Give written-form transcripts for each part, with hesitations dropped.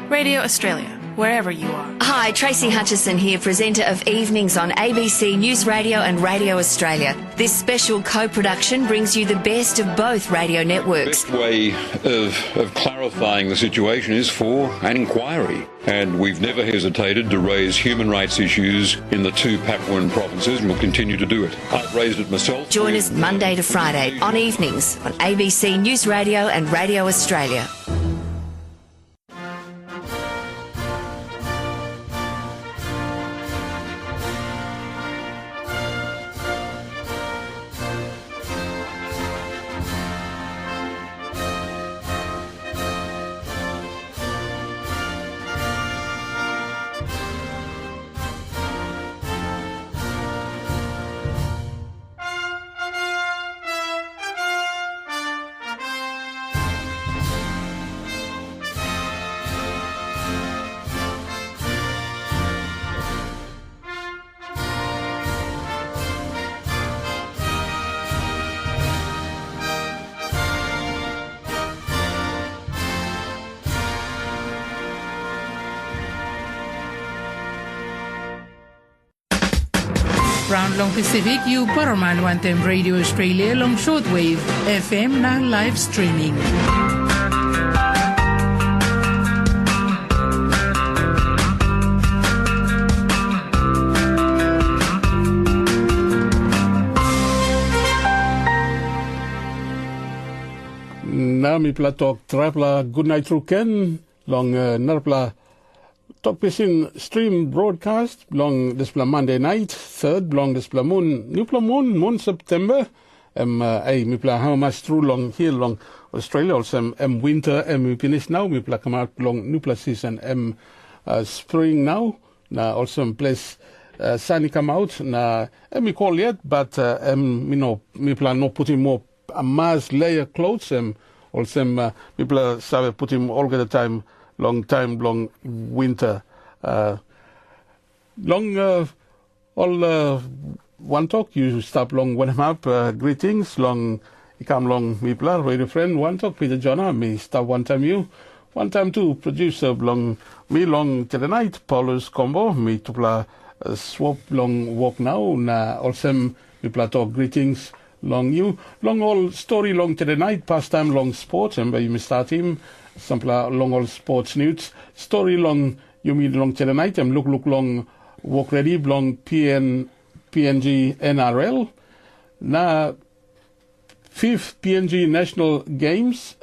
Radio Australia, wherever you are. Hi, Tracy Hutchison here, presenter of Evenings on ABC News Radio and Radio Australia. This special co-production brings you the best of both radio networks. The best way of clarifying the situation is for an inquiry. And we've never hesitated to raise human rights issues in the two Papuan provinces, and we'll continue to do it. I've raised it myself. Join us Monday to Friday on Evenings on ABC News Radio and Radio Australia. Round long Pacific, you Paraman one time Radio Australia long shortwave FM na live streaming. Na mi pla tok trapla good night through Ken long narpla Tok Pisin stream broadcast long displa Monday night, third long displa moon Septemba. Mi pla how much through long here long Australia also winter mi finish now mi pla come out long nupla season spring now na also place sunny come out na mi call yet but mi pla no putting more a mass layer clothes also mi pla sabe putting all the time long winter. One talk, you stop long when I'm up. Greetings, long, you come long, me plan, radio friend, one talk, Peter Jonah, me stop one time you, one time two, producer, long, me long to the night, Paulus combo, me to play swap long walk now, na also me play talk, greetings, long you, long all story long to the night, pastime long sports, and by you start him. Sample long all sports news. Story long you mean long to the night. Look long walk ready long PNG NRL. Na fifth PNG National Games.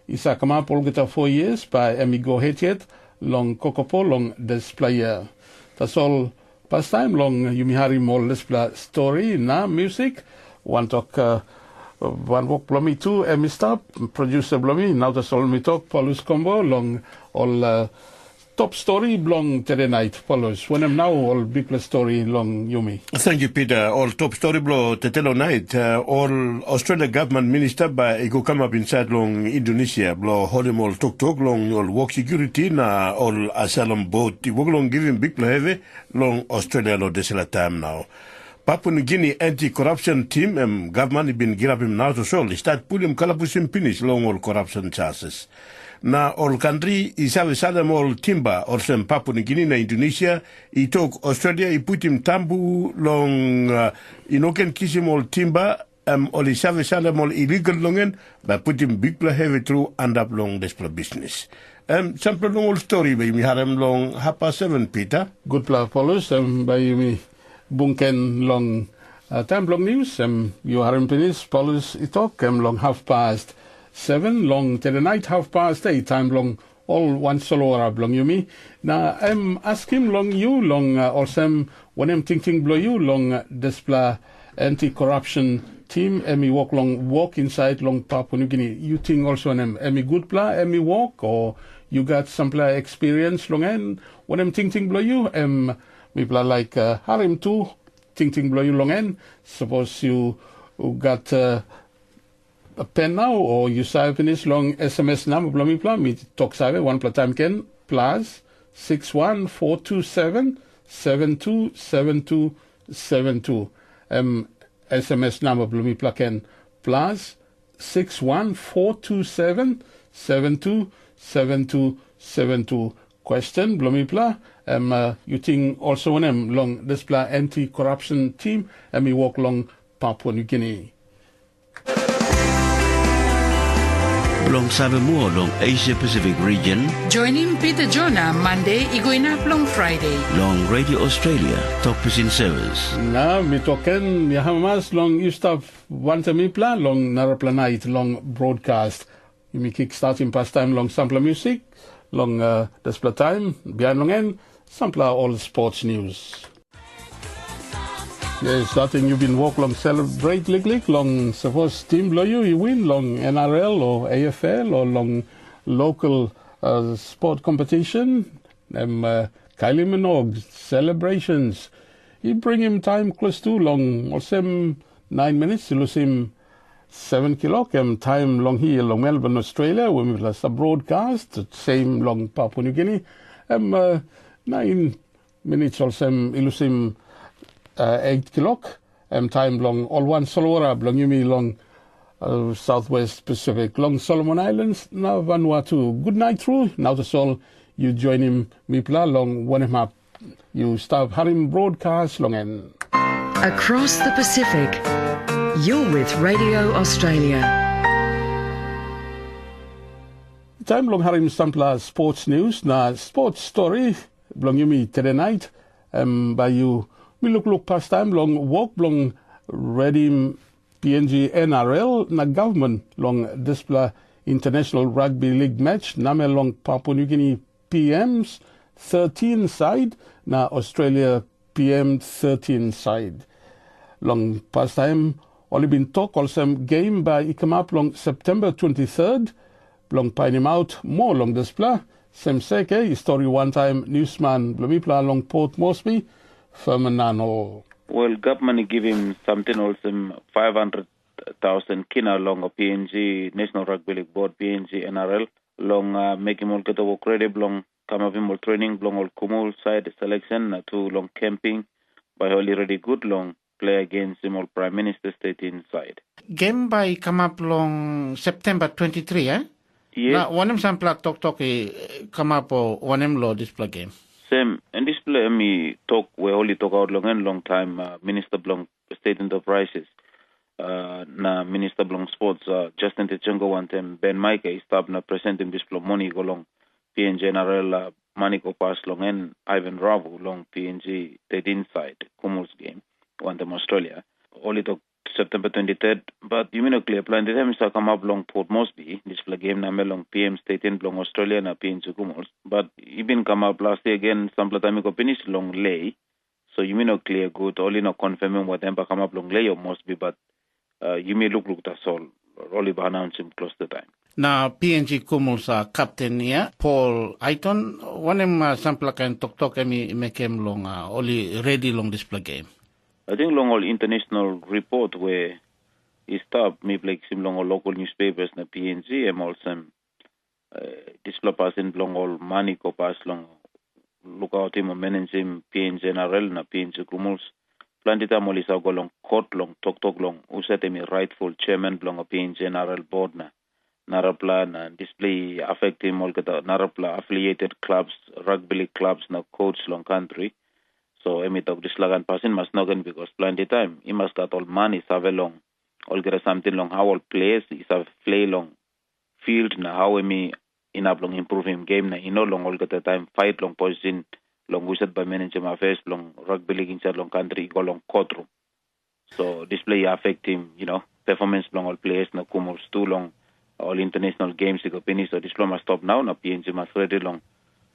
Isa come up all get 4 years by go hit yet long Kokopo long display. That's all pastime long you me hari more display story na music. One talk. One walk blomi too, stop, producer blomi, now that's all me talk, Paulus combo, long, all top story, long to the night, Paulus. When I'm now, all big story, long Yumi. Thank you, Peter. All top story, blo, tetelo night, all Australia government minister by ego come up inside long Indonesia, blo, holding all tok long, all work security, na all asylum boat, the long giving big heavy, long Australia, no desela time now. Papua New Guinea anti-corruption team government been give him now to solve start pulling kalapusim finish long all corruption charges. Na all country isawe sadam all timber or some Papua New Guinea na Indonesia I took Australia I put him tambu long inoken kisim all timber all isawe sadam all illegal longen but put him big heavy through and up long this business. Sample long all story by me harem long 7:30 Peter. Good plan Paulus by me. Bunken long time long news. You are in Penis, Paulus Itok, long 7:30, long to the night 8:30, time long all one solo Arab long you me. Now ask him long you long also when I'm thinking blow you long display anti-corruption team walk inside long Papua New Guinea. You think also an good play walk or you got some play experience long and when I'm thinking blow you people like Harim too, ting blow you long end. Suppose you got a pen now, or you save in this long SMS number, blow me plan, me talk save, one time can, plus 61427 727272. SMS number, blow me plug in, plus 61427 727272. 7272. Question, Blomipla. You think also on them long this anti-corruption team and we walk long Papua New Guinea. Long Samoa, long Asia Pacific region. Join him Peter Jonah Monday, Iguinap long Friday. Long Radio Australia, Tok Pisin service. Na mi token mi hamas long you stop one to me plan long narapla night long broadcast. You me kick starting pastime long sample music, long display time, behind long end, sample all sports news. Yes, starting you've been walk long celebrate lig long suppose team blow you win long NRL or AFL or long local sport competition. Kylie Minogue celebrations. You bring him time close to long also 9 minutes, you lose him 7 o'clock time long here long Melbourne, Australia, when we last a broadcast, same long Papua New Guinea. 9 minutes also you lose him 8 o'clock time long all one Solora long you me long Southwest Pacific long Solomon Islands now Vanuatu. Good night through now to Sol you join him Mipla long one him up you start Harim broadcast long and Across the Pacific, you're with Radio Australia. Time long Harim Sampla sports news na sports story long you me today night by you we look past time long walk long Redio PNG NRL na government long display international rugby league match name long Papua New Guinea PM's 13 side na Australia PM 13 side long past time only been talk also game by come up long September 23rd long pine him out more long display same seke story one time newsman Blomipla long Port Moresby Firmanano. Well, government give him something also 500,000 kina long of PNG National Rugby League Board PNG NRL long make him all get over credit long come up him all training long all Kumul side selection to long camping by already good long play against him all Prime Minister state inside. Game by come up long September 23 eh? Yes. Na one sample talk come up or one law display game. Same. And this play, we only talk out long time, Minister Blong State Enterprises, na Minister Blong Sports, Justin Techungo one time, Ben Mike, is na presenting this play money go long, PNG NRL, Maniko Pass long, and Ivan Ravu long, PNG State Inside, Kumul's game, one time Australia. Only talk September 23rd, but you mean a clear plan. The time is come up long Port Moresby, this play game na long PM State in long Australia na PNG Kumul. But you been come up last year again, some time go finish long lay. So you mean no clear good, only no confirming what temper come up long lay or Moresby, but you may look that's all. Only by announcing close the time. Now PNG Kumul's captain here, Paul Aiton, one him sample can talk make him long only ready long display game. I think long all international report where he stopped me like some long all local newspapers na PNG and also display passing long all money ko pass long look out him manage him PNG NRL na PNG Kumuls plantita moli sa go long court long talk long usete me rightful chairman long a PNG NRL board na narapla na display affect him all kata narapla affiliated clubs rugby league clubs na coach long country. So emi talk this lagan passing must nogan because plenty time he must got all money save long all get something long how all players is have play long field na how emi in up long improve him game na he no long all get the time fight long position long wiset by management affairs long rugby league inside long country go long courtroom. So this play affect him, performance long all players na Kumurs too long all international games go finish. So this play must stop now na PNG must ready long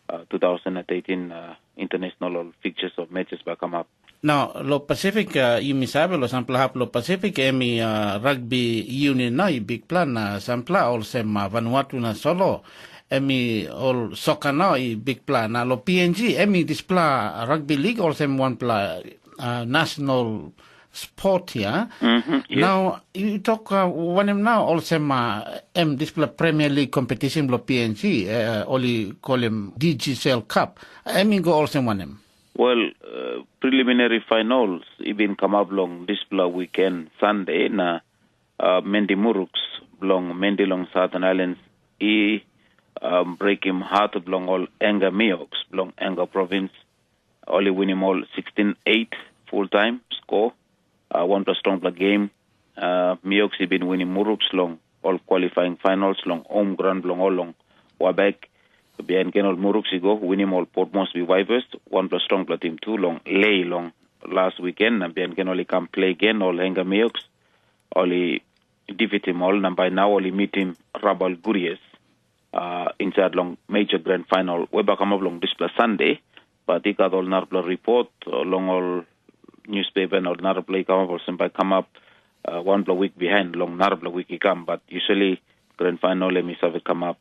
2018 international all fixtures of matches ba come up. Now, lo Pacific, yung sabi lo sampla hap lo Pacific, emi rugby union na big plan na sampla all sem Vanuatu na solo, emi all soccer na big plan na lo PNG, emi displa rugby league all sem one pla national sport here. Yes. Now, you talk one now also display Premier League competition lo PNG, only call him DGCL Cup. Go also one. Well, preliminary finals even come up long display weekend Sunday na Mendi Muruks long Mendi long Southern Islands break him heart belong all Enga Miox, belong Enga province. Only win him all 16-8 full-time score. 1+ strong play game. Miox he been winning Muruks long, all qualifying finals long, home ground long, all long. Wabek, Bien Kenol Muruks he go, win him all Port Moresby Vipers, 1+ strong play team 2 long, lay long last weekend. And Bien Ken only come play again, all Enga Miox. Only defeat him all, and by now only meet him Rabal Gurias inside long major grand final. We back come up long this Sunday, but he got all Narbla report long all newspaper and all Narbla come up 1 week behind long Narbla week he come, but usually grand final let me have come up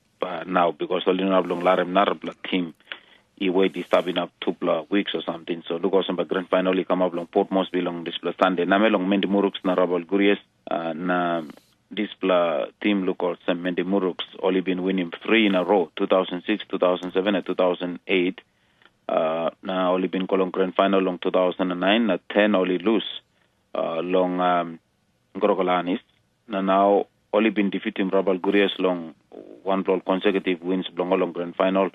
now because only long Narbla team he wait is stopping up 2 weeks or something. So look also by grand final he come up long Port Moresby long this Sunday. Name long Mendi Muruks na Rabal Gurias na this team look also Mendi Muruks only been winning 3 in a row, 2006, 2007 and 2008. Now only been calling grand final long 2009, 10 only lose long Gorogolanis. Now only been defeating Rabal Gurias long 1 consecutive wins long grand final.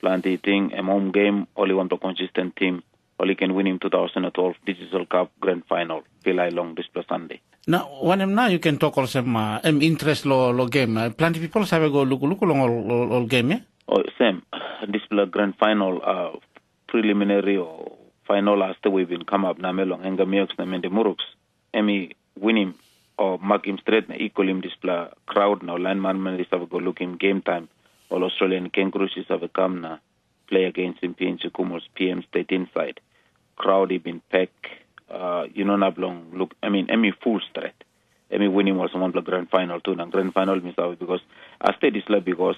Plenty thing, a home game, only 1 consistent team. Only can win him 2012 Digital Cup Grand Final. Feel long this Sunday. Now, when now you can talk also interest lo game. Plenty people have a go look long all game, yeah? Oh, same. This Grand Final preliminary or final last we've been come up na melong Enga Miox na Mende Muruks. Emi win him or mark him straight na equal him this crowd now lineman man is have a go look him game time. All Australian Kangaroos is have come na play against him PNC Kumos PM State inside. Crowd he been pack. Not long look. I mean, full straight. Winning was one the grand final too. Na grand final miss out because I stayed this like because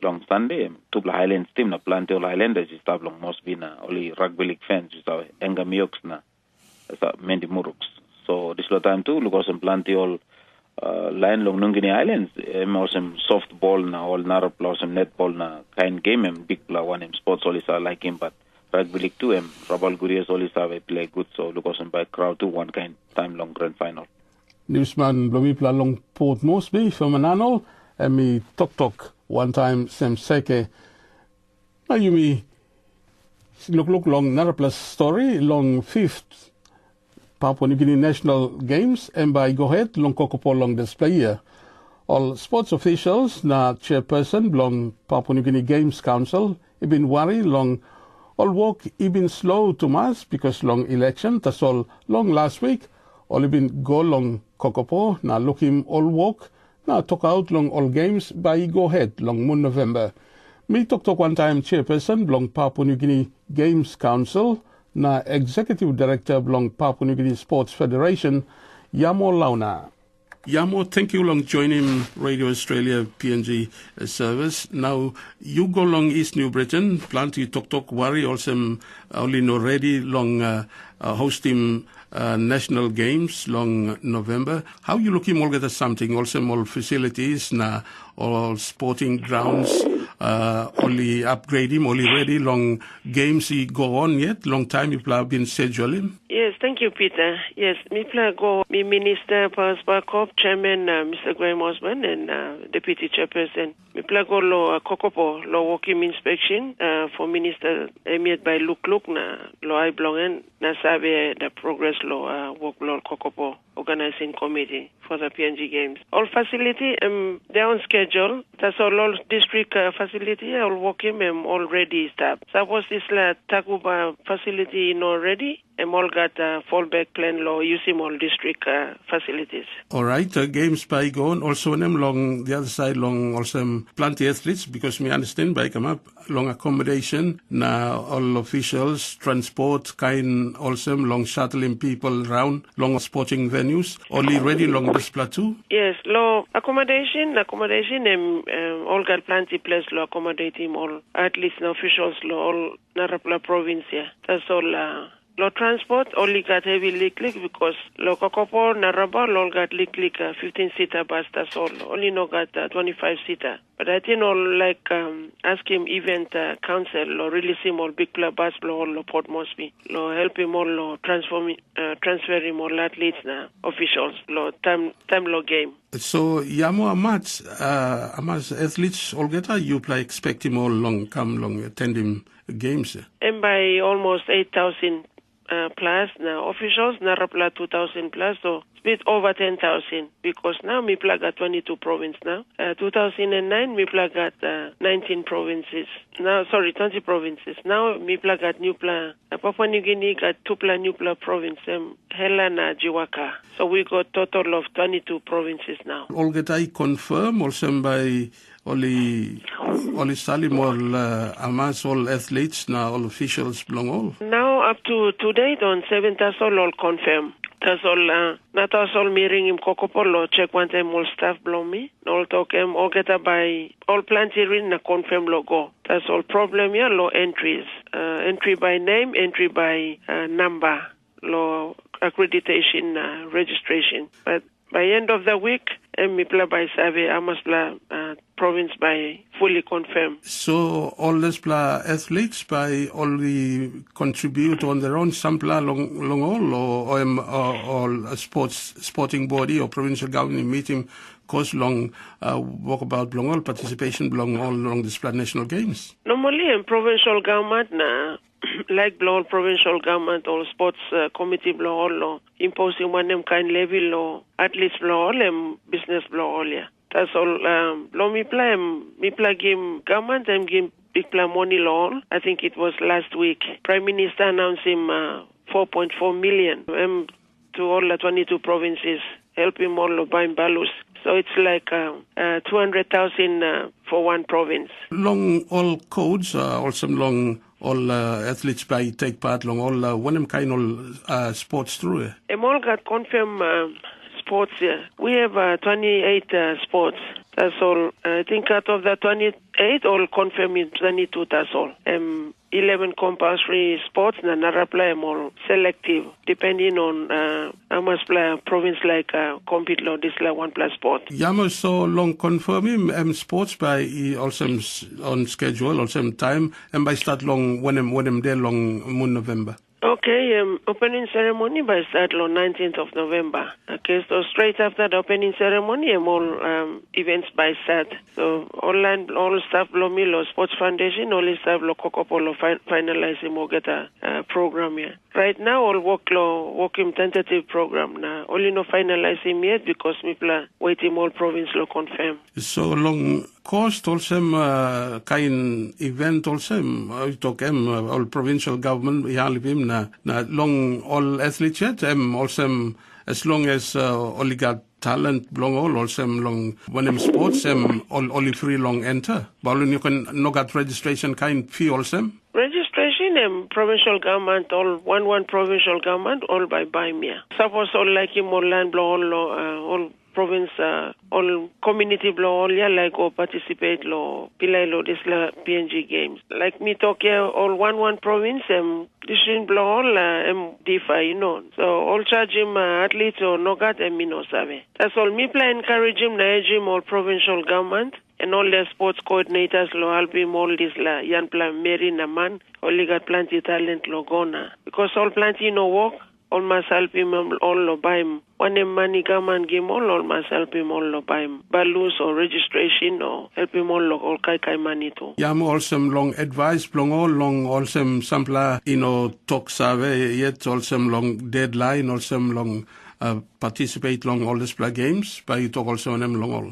long Sunday two Highlands team na Plantel Highlanders is have long must be na only rugby league fans is have Enga Miox na Mendi Muruks. So this time too look also Plantel. Line long Nungini Islands, some softball na all narapla, some netball na kind game big play one sports always like him, but rugby league too Rabal Gurias always have a play good, so look also by crowd too one kind time long grand final. Newsman Blomipla long Port Moresby from Manano and me Tok one time Sem Seke. Now you me look long narapla story long 5th Papua New Guinea National Games and by go ahead long kokopo long display here. All sports officials na chairperson long Papua New Guinea Games Council have been worried long all work been slow to mass because long election that's all long last week all been go long kokopo na look him all work na talk out long all games by go ahead long moon November. Me talk one time chairperson long Papua New Guinea Games Council na Executive Director belong Papua New Guinea Sports Federation, Yamo Launa. Yamo, thank you long joining Radio Australia PNG service. Now, you go long East New Britain, plan to talk worry also only no ready long hosting national games long November. How you looking all get something, also all facilities, na all sporting grounds, only upgrading, only ready, long games he go on yet, long time you have been scheduling? Yes, thank you, Peter. Yes, me go, me Minister Paul Sparkov, Chairman Mr. Graham Osborne, and Deputy Chairperson. Me go lo Kokopo, lo walking inspection for Minister Emiet by Look na lo I belong na sabe the progress lo work lo Kokopo organizing committee for the PNG Games. All facility they're on schedule. That's all district facility all working already established. Suppose this Takuba facility not ready. All got fallback plan law using all district facilities. All right, games by go on. Also, them long the other side long also plenty athletes because me understand by come up long accommodation. Now all officials transport kind also long shuttling people around long sporting venues. Only ready long this plateau. Yes, law accommodation all got plenty place law accommodating all athletes and officials law all Narapla province. Yeah. That's all. Lo transport only got heavy lick because lo Kokopo Naraba all got lick 15-seater bus, that's all. Only no got 25-seater. But I think all like ask him event council or release him all big bus lo Port Moresby. Lo help him all lo transfer him all athletes na officials lo time lo game. So Yamo Amas athletes altogether you play expect him all long come long attend him games. And by almost 8,000 plus now officials narapla 2,000 plus, so it's a bit over 10,000 because now me plug at 22 province now. 2009 me plug at 19 provinces. Now 20 provinces. Now me plug at new plan. Papua New Guinea got 2 new plan province. Helena Jiwaka. So we got total of 22 provinces now. Altogether confirm also by Oli Salim all Amas all athletes now all officials belong all. Now up to date on 7th that's all confirmed. That's all not that's all meeting him Kokopolo check one time all staff belong me. All talk him all get by all plenty in a confirm logo. That's all problem here low entries. Entry by name, entry by number, low accreditation registration. But by end of the week, me play by survey, I must play province by fully confirmed. So all these athletes by only contribute on their own, some play long all a sporting body or provincial government meeting cause long walkabout belong all participation belong all along this national games. Normally in provincial government like blow provincial government or sports committee blow all imposing one them kind level or athletes blow all business blow all yeah. That's all law me play game government and game big play money law. I think it was last week. Prime Minister announced him 4.4 million to all the 22 provinces, help him all buy balloons. So it's like 200,000 for one province. Long all codes, also long all athletes by take part long all one kind of sports through. All got confirmed sports here. We have 28 sports. That's all. I think out of the 28, all confirmed in 22. That's all. 11 compulsory sports, and another play more selective, depending on how much play a province like compete law, this like 1+ sport. Yamo so long confirming sports by also on schedule, also time, and by start long when there long November. Okay, opening ceremony by start on 19th of November. Okay, so straight after the opening ceremony, all events by start. So all staff Lomilo Sports Foundation, all staff lo Kokopolo finalizing will get a program here. Right now, all working tentative program now. Only no finalizing yet because people waiting all province lo confirm. So long cost also kind event also talk all provincial government him na long all athletes yet also as long as only got talent long all also long when sports only free long enter but you can no got registration kind fee also registration provincial government all provincial government all by me suppose all like him all land all province all community blow all yeah like or participate law pilai law this la PNG games like me talk here all one province this in blow all DeFi you know so all charge him athletes or no got me no save that's all me play encourage him na him all provincial government and all the sports coordinators lo help him all this la yan plan Mary Naman only got plenty talent lo gona because all plenty no work all must help him all buy him. When the money government give all must help him all buy him. Balloons or registration or help him all kai money too. Yam also long advice long also sample talk survey yet also long deadline also long participate long all these games but you talk also on them long all.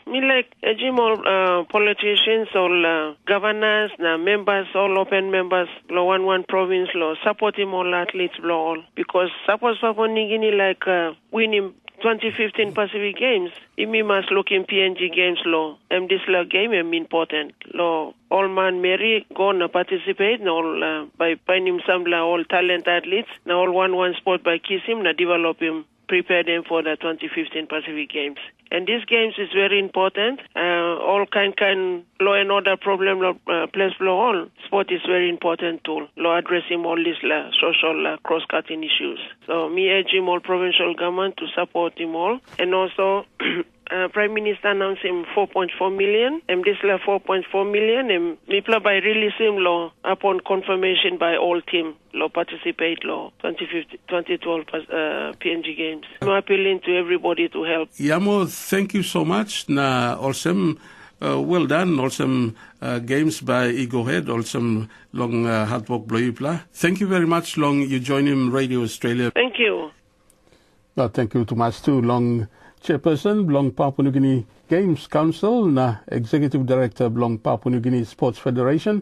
Me like all politicians, all governors, members, all open members, one province, support him all athletes, all because suppose Papua New Guinea like winning 2015 Pacific Games, me must look in PNG Games law. This game important. Law all man Mary gonna participate all by finding some all talent athletes. Now all one sport by kiss him, develop him, prepare them for the 2015 Pacific Games. And these games is very important. All kind law and order problem place law all. Sport is very important tool. Law addressing all these social cross-cutting issues. So me urge him all provincial government to support him all. And also Prime Minister announced him 4.4 million, and this la 4.4 million, and Mipla by release him law upon confirmation by all team law participate law 2012 PNG Games. I'm appealing to everybody to help. Yamo, thank you so much. Na awesome, well done. Awesome games by Ego Head. Awesome long hard work blow Mipla. Thank you very much. Long you join him Radio Australia. Thank you. No, thank you too much too. Long Chairperson Long Papua New Guinea Games Council na Executive Director Long Papua New Guinea Sports Federation.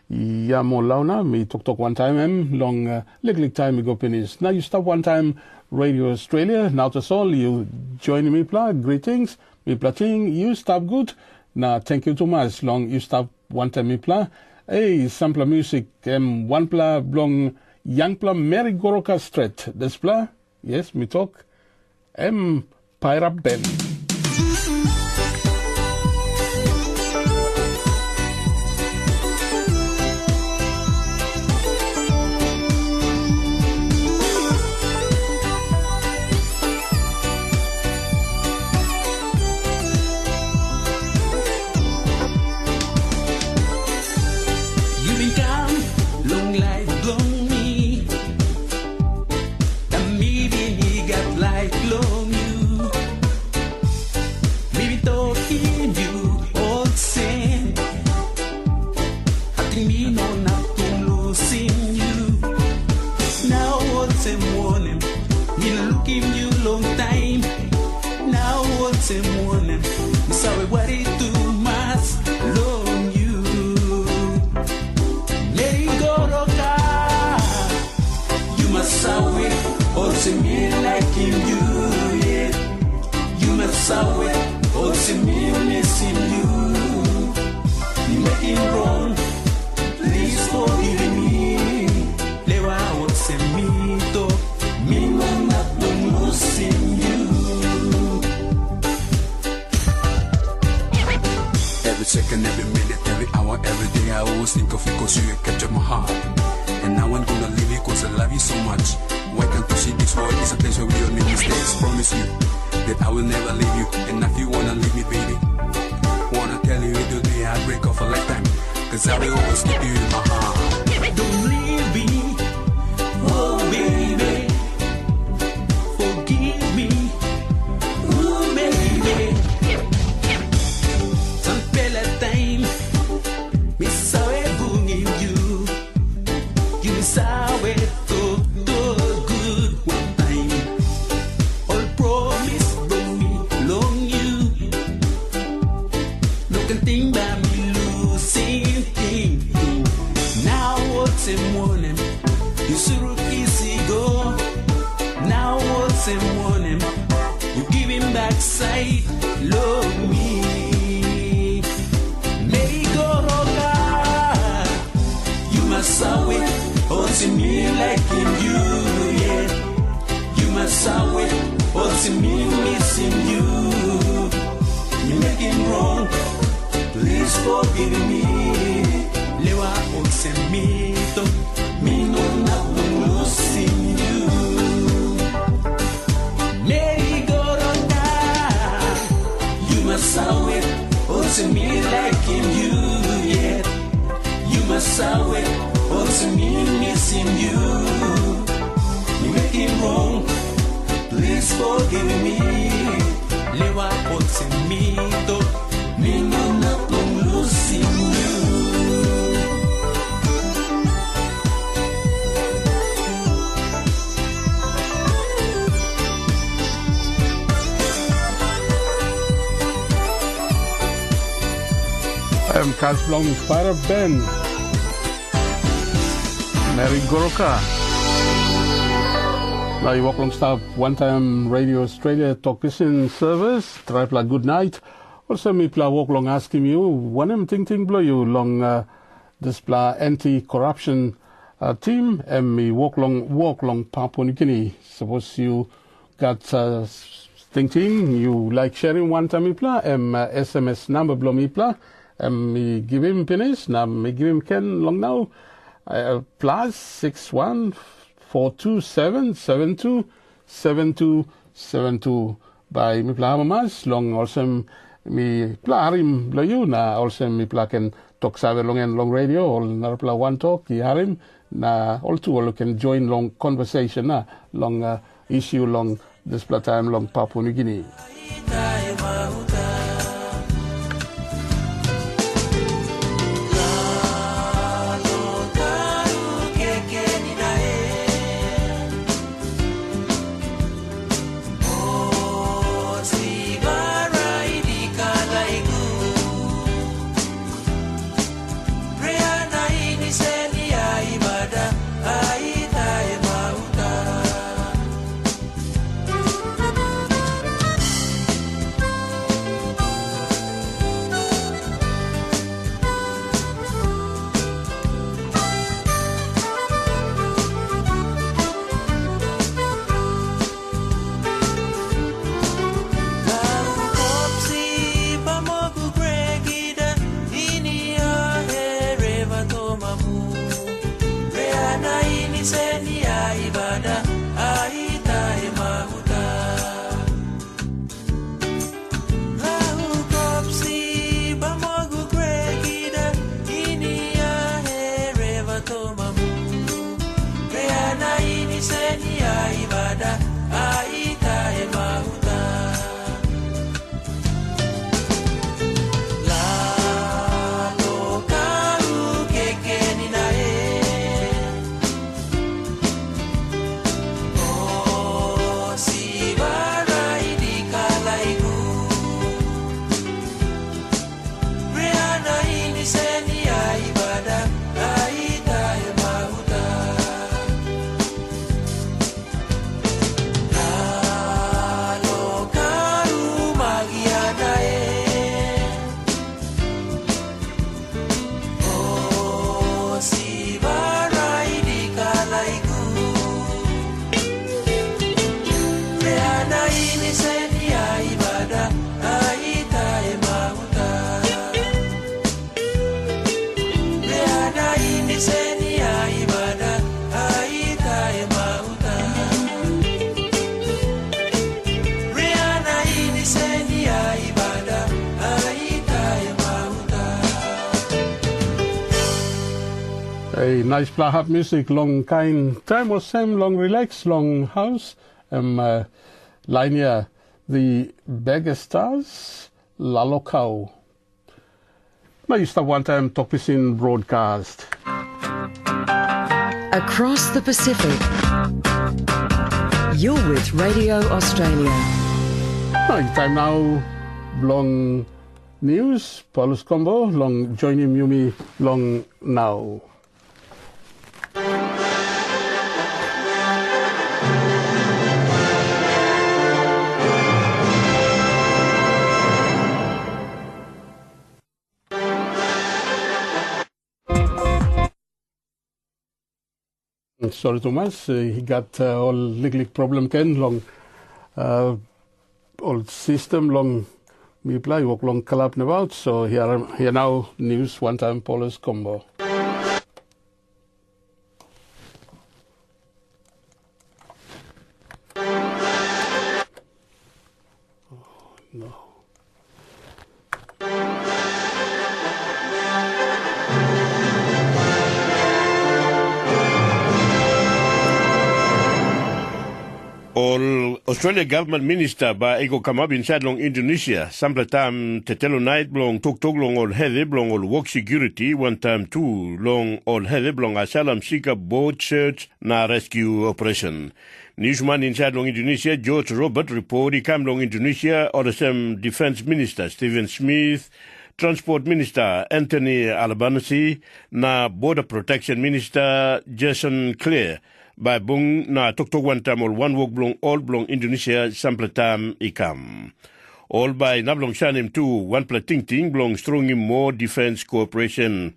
Ya mo launa mi tok one time long lig time ago penis. Now you stop one time Radio Australia. Now to all you join me pla greetings. Me plating you stop good. Na thank you too much. Long you stop one time me pla. Hey sample music one pla long young pla Mary Goroka Street. This pla yes me talk Pirate Ben. Second, every minute, every hour, every day I always think of you cause you captured my heart. And now I'm gonna leave you cause I love you so much. Why can't you see this world is a place where we don't make mistakes? Promise you that I will never leave you. And if you wanna leave me, baby, wanna tell you it'll be a heartbreak of a lifetime. Cause I will always keep you in my heart. Don't leave me, oh baby, forgive me, oh baby. Say, love me. May go roga. You must always hold me like in you, yeah. You must always hold me missing you. You making wrong, please forgive me. Lewa hold me to me no not losing you. May go always hold me like in you, yeah. You must always hold me missing you. You making wrong, please forgive me. Lewa hold me to me no not losing you. I'm Kasblong Pirate Ben. Mary Goroka. Now you walk along staff one time Radio Australia Tok Pisin service. Tripla good night. Also me pla walk along asking you one ting blow you long this pla anti-corruption team and me walk along Papua New Guinea. Suppose you got ting you like sharing one time me pla SMS number blow me pla. Me give him finish. Now me give him Ken long now. Plus 61 427 72 72 72. by mi pla mamas long also mi pla harim layu na also mi pla ken tok sabe long and long radio or na pla one talk ki harim na all two all can join long conversation na long issue long this pla time long Papua New Guinea. A nice plahap music, long kind time was same, long relax, long house. Line here, the Beggar Stars, Lalokau. Now you start one time Tok Pisin broadcast. Across the Pacific, you're with Radio Australia. Right, time now, long news, Paulus Combo, long joining Yumi, long now. Sorry, Thomas. He got all legal problem ken long old system long me play walk long collab about. So here now news one time Paulus Combo. No. All Australia government minister ba ego kamab inside long Indonesia sample time tetelo night long tok long all heavy long all work security one time two long all heavy long asylum seeker boat search na rescue operation. Newsman inside long Indonesia George Robert report he came long Indonesia or the same defense minister Stephen Smith, transport minister Anthony Albanese na border protection minister Jason Clare. By bung na tok one time or one walk blong all blong Indonesia sample time ikam. All by nablong shanim too one plating ting blong strong him more defense cooperation.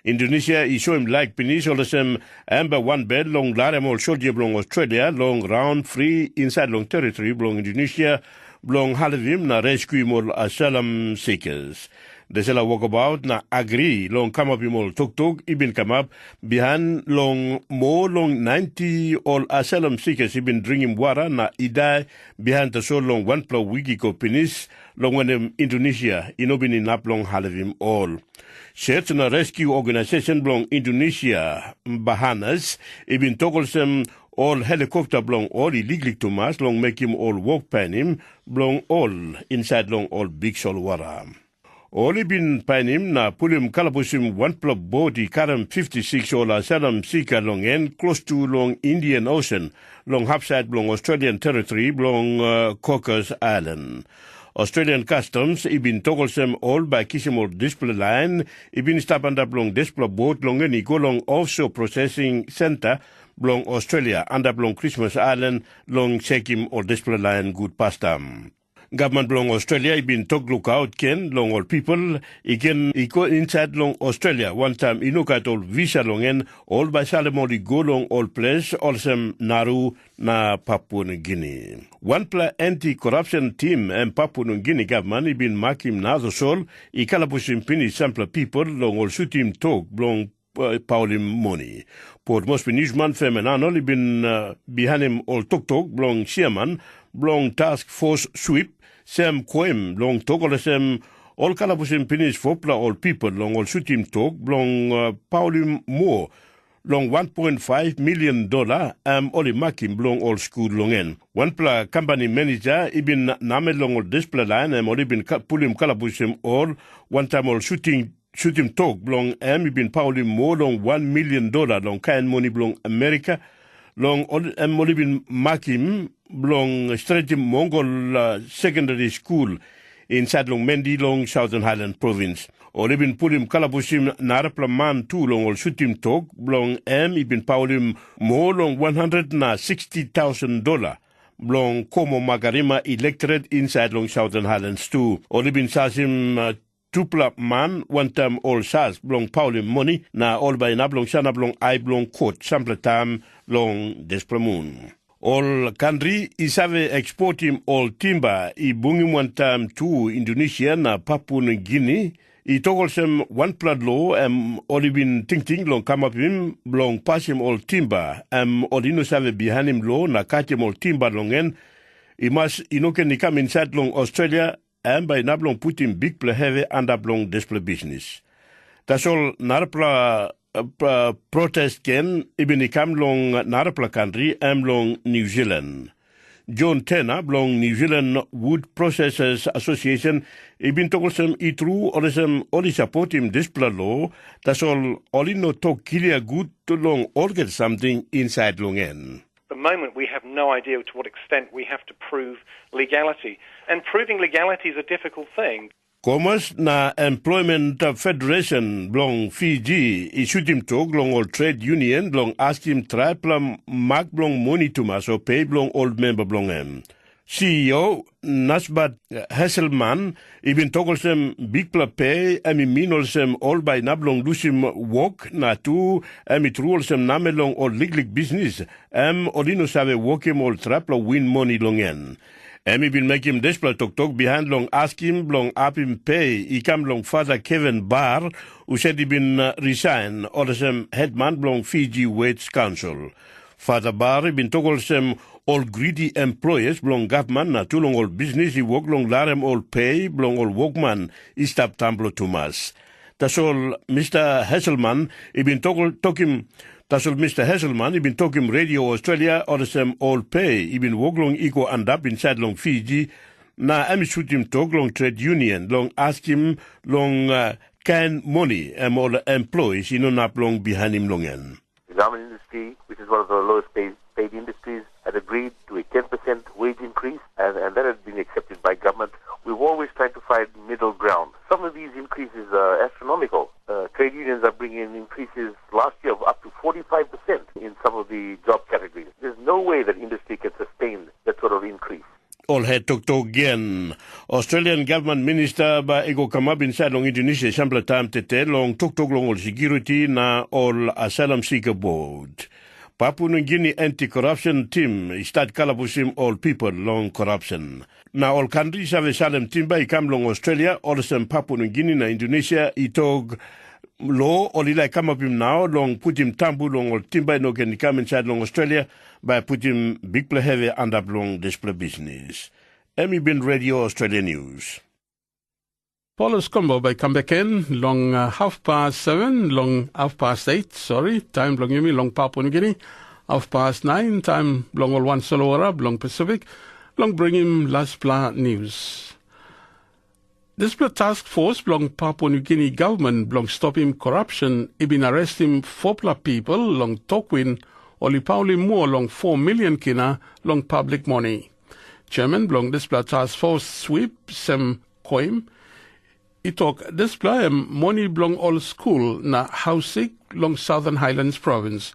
Indonesia is show him like peninsula sem amber one bed long larem all soldier blong Australia long round free inside long territory blong Indonesia blong halivim na rescue more asylum seekers. Desela walkabout na agree long come up imol tuk ibin come up behind long more long 90 all asylum seekers ibin drinking water na idai behind the so long one plow wiki ko pinis long when Indonesia inobin inap long halivim all. Shirts na rescue organization blong Indonesia Bahanas ibin togolsem all helicopter blong all illegally to mass long make him all walk pan him blong all inside long all big sol water. All ibin pan him na pulim kalapusim one plug body karam 56 all asylum seeker long end close to long Indian Ocean long hapside blong Australian territory blong Cocos Island. Australian Customs ibin togolsem all by kisimol display line ibin stapanda blong display boat long ni long offshore processing center blong Australia under blong Christmas Island long chekim or display line good pastam. Government blong Australia ibin tog lookout ken long all people again iko inside long Australia one time inukat all visa long en all by salemoli go long all place olsem Nauru na Papua New Guinea. One pla anti-corruption team and Papua New Guinea government ibin makim nazo sol ikalapusim pini sample people long all sutim tog blong Paulim money. Port Moresby Newsman femenano ibin behind him all tok blong chairman blong task force sweep Sam Koem long togolesem all kalapusim pinis fopla all people long all sutim tog blong Paulim Moore long $1.5 million oli makim blong all school longen. One pla company manager ibin name long all display line oli bin pulim kalapusim all one time all shooting talk blong ibin Paulim Moore long $1 million long kind money blong America long oli bin makim blong Streatham Mongol Secondary School inside long Mendi long Southern Highland Province. Oli bin pulim kalabusim narapla man tu long ol sutim talk blong ibin Paulim Moore long $160,000 blong Como Magarima electorate inside long Southern Highlands too. Oli bin sasim tupla man one time all sas blong Paulim money na all by na blong sana blong I blong court sample time long desplamoon. All country isave exportim all timber I bungim one time to Indonesia na Papua New Guinea. I togolsem one plad law olibin ting long come up him blong pass him all timber olino save behind him law na katim all timber longen. I must inoken ni come inside long Australia by nablong put him big play heavy and up long display business. That's all narpla protest ken ibin ikam long narapla country long New Zealand. John Tanner long New Zealand Wood Processors Association ibin togolsem itru olisem oli support him display law. That's all olino talk clear good to long all get something inside long en. At the moment, we have no idea to what extent we have to prove legality. And proving legality is a difficult thing. Commerce na Employment Federation blong Fiji isutim tog long all trade union blong askim triplam mak blong money to maso pay blong old member blong CEO Nasbat Hasselman ibin togolsem big pla pay minolsem all by nablong lusim walk na tu truolsem namelong all liglig business olino save wokem all trapla win money longen. Bin make him display tok behind long ask him long up him pay ikam long father Kevin Barr who said he been resign olsem headman blong Fiji Wage Council. Father Barr been togolsem all greedy employers blong government na tulong all business I work long larem all pay blong all workman I stop tamblo tumas. That's all Mr. Hasselman ibin talking. That's all Mr. Hasselman ibin talking Radio Australia or some all pay ibin work long ego and up inside long Fiji na shoot him talk long trade union long ask him long kind money all employees not long behind him long en. The garment industry, which is one of the lowest paid industries, had agreed to a 10% wage increase, and that has been accepted by government. We've always tried to find middle ground. Some of these increases are astronomical. Trade unions are bringing in increases last year of up to 45% in some of the job categories. There's no way that industry can sustain that sort of increase. All had tok again. Australian government minister ba ego kamab inside long Indonesia sample time tete long tok long all security na all asylum seeker board. Papua New Guinea anti-corruption team start kalabusim all people long corruption. Na all countries have a Salem timba ikam long Australia, all some Papua New Guinea na Indonesia itog law or like come up him now long put him tambu long or timba no can come inside long Australia by put him big play heavy and up long display business. Emmy bin Radio Australia News. Paulus Combo by come back in long 7:30, long 8:30, time long Yumi, long Papua New Guinea, 9:30, time long all one solo Arab, long Pacific, long bring him last pla news. This task force long Papua New Guinea government long stop him corruption, he been arrest him 4 people long Tokwin, Oli Pauli more long 4 million kina long public money. Chairman long this task force sweep Sem Koim, he talk display money belong all school na housing long Southern Highlands province.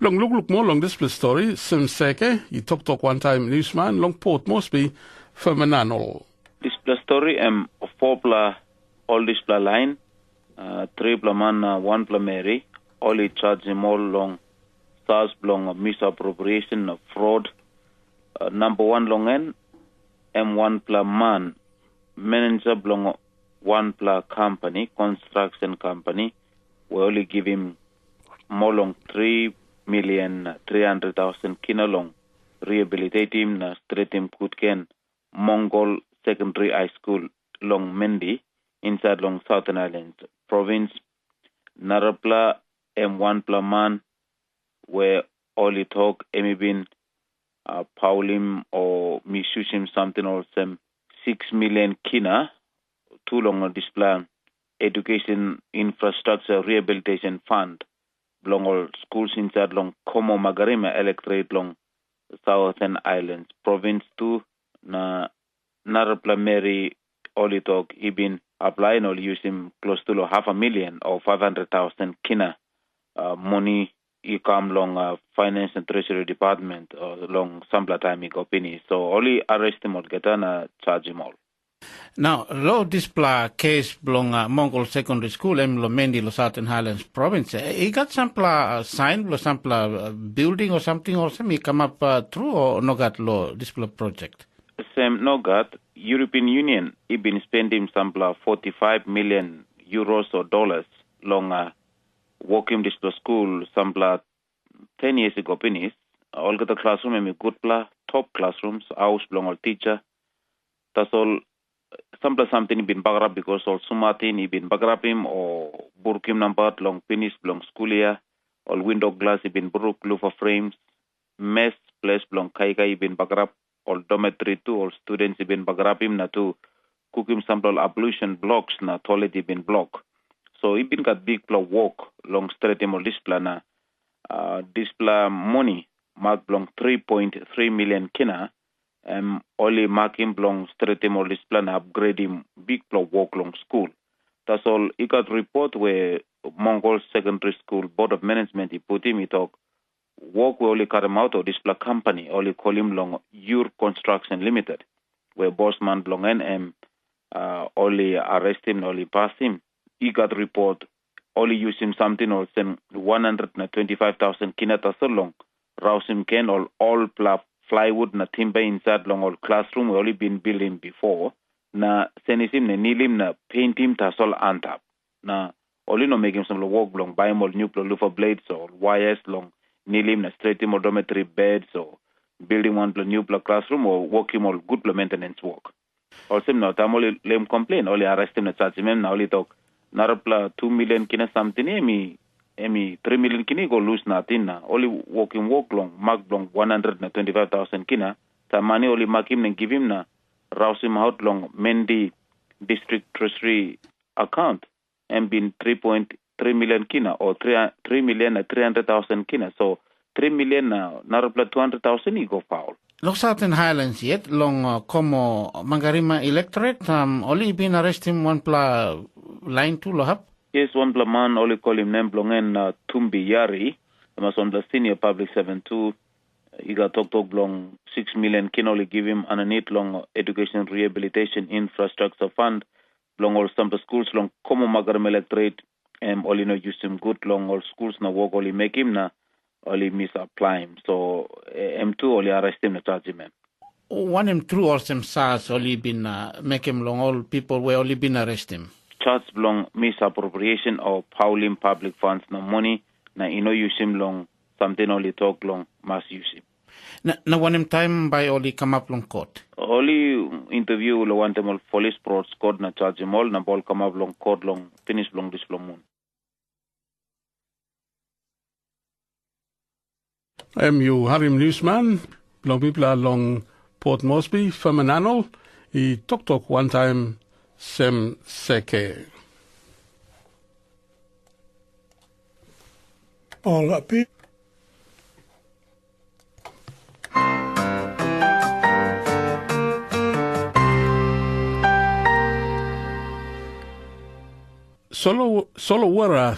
Long look more long display story Sim Seke, he talk one time newsman long Port Moresby Fermananol. Display story 4 all display line 3 man 1 Mary only charge him all long stars belong misappropriation fraud number 1 long N M1 man manager belong 1 company, construction company, we only give him more long 3,300,000 kina long, rehabilitate him, na straight him Kutken, Mongol Secondary High School, long Mendi, inside long Southern Islands province, Narapla M1 man, where only talk, Emibin, Paulim or Mishushim something or some 6 million kina, too long on this plan, education infrastructure rehabilitation fund, belong all schools inside long Como Magarima electorate long Southern Islands province 2 na Narapla Mary Olitok ibin applying or using close to 500,000 or 500,000 kina money you come long finance and treasury department long sampla time opinion. So only arrest him or get an charge him all. Now, lo display case belong Mongol Secondary School lo Mendi lo Southern Highlands province. He got some sign lo some building or something or something come up through or no got lo display project. Same no got European Union he been spending some 45 million euros or dollars long working display school some 10 years ago penis all got the classroom and good top classrooms house belong all teacher. That's all. Something been bagrap because all sumatin been bagrap him or burkim number long finish long school year all window glass been brook lufa frames mess place long kaika been bagrap all dormitory too all students been bagrap him na to cook him sample ablution blocks na toilet been block so he been got big block walk long straight him all display na display money mark long 3.3 million kina only mark him long straight him or this plan upgrade him big block walk long school. That's all. He got report where Mongol Secondary School Board of Management he put him. He talk work we only cut him out of this black company. Only call him long Your Construction Limited, where boss man belong and only arrest him, only pass him. He got report only use him something or send 125,000 kinata so long. Rouse him can all plywood na timber inside long old classroom we only been building before na senisim na nilim na paint him tasol antap na only no make him some work long buy him all new lufa blades or wires long nilim na straight him all dormitory beds or building one new classroom or work him all good maintenance work also no tam only lem complain only arrest him na charge him na only talk narapla 2 million kina something emi 3 million kini go lose natin na only working work long mark long 125,000 kina tamani only mark him and give him na rouse him out long Mendi district treasury account and been 3.3 million kina or 3 million 300,000 kina so 3 million na narapla 200,000 he go foul. Long Southern Highlands yet long como Mangarima electorate only been arrest him 1 line 2 lo hap. Yes, one man only call him name blongen Tumbi Yari. Mas on the senior public 7-2. He got talk blong 6 million can only give him underneath long education rehabilitation infrastructure fund. Long all some schools long como Magaram electorate only no use him good long all schools na work only make him na only misapply him. So M2 only arrest him and charge him. One him through or some SARS only been make him long. All people were only been arrest him. Charge long misappropriation of howling public funds na money na use him long something only talk long must use him. Na one him time by only come up long court. Only interview lo want them all police pros court na charge him all na ball come up long court long finish long this long moon. MU Harim Newsman, long people are long Port Moresby, Fermanagh, I Tok one time Sem Seke. All people. Solwara,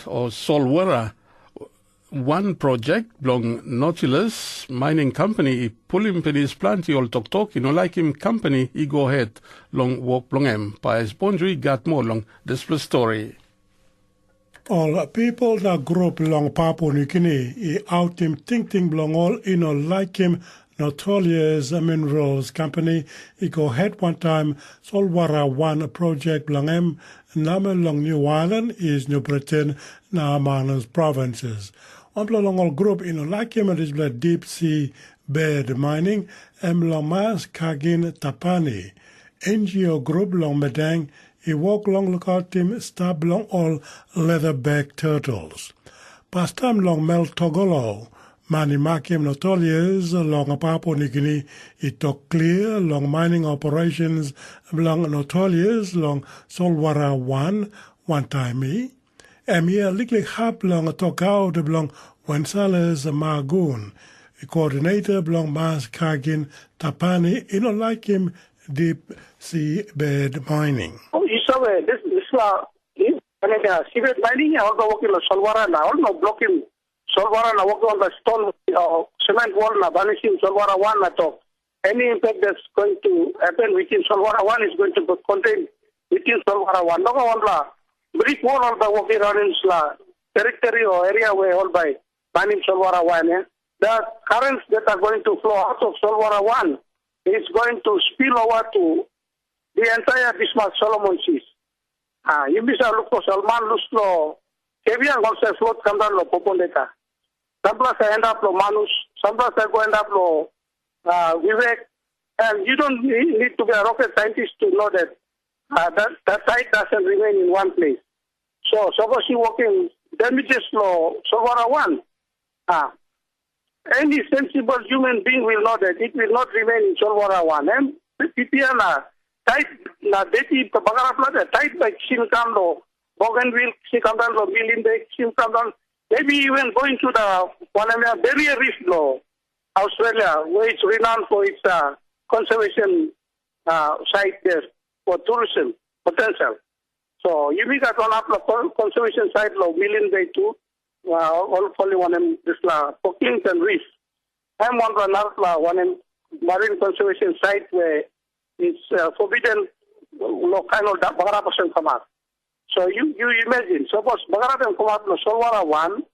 one project belong Nautilus mining company pull him to his plant he all Tok like him company he go ahead long walk long him by his boundary got more long this plus story. All people that grew up long Papua New Guinea he out him think belong all like him Nautilus Minerals company he go ahead one time Solwara one project belong him Nama long New Ireland is New Britain na Manus provinces. On long all group like him is deep sea bed mining long mas kagin tapani. NGO group long medang he walk long lookout team stab long all leatherback turtles. Past time long mel togolo mani makim Nautilus long Papua New Guinea he took clear long mining operations long Nautilus long Solwara one time me. Here likely hap long talk out belong Wensalas Magoon. Coordinator belong Mas Kagin Tapani, like him deep sea bed mining. Oh, you saw this seabed mining, I also work in Solwara now, no blocking Solwara now work on the stone cement wall now, vanishing Solwara 1 na talk. Any impact that's going to happen within Solwara 1 is going to be contained within Solwara 1. No one brick wall all the working around territory or area where all by mining Solwara 1. The currents that are going to flow out of Solwara 1 is going to spill over to the entire Bismarck Solomon Seas. You bisa look for Salman Luslo, Kevian also float Kamdan lo Popondeka. Sometimes I end up lo Manus, sometimes I go end up lo Vivek, and you don't need to be a rocket scientist to know that that site doesn't remain in one place. So suppose you working damages law Solwara 1. Any sensible human being will know that it will not remain in Solwara 1. And PPN tight na deti bagara tight by Simkamlo, Bougainville, Sikamdan, Milinde, Simkamdan, maybe even going to the Wanamia Barrier Reef law, Australia, where it's renowned for its conservation site there for tourism potential. So you make a conservation site law Milinde too. All only one in this for Clinton Reef. I'm one marine conservation site where it's forbidden kind of Bagara person come out. So you imagine, suppose Bagara come out no Solwara 1,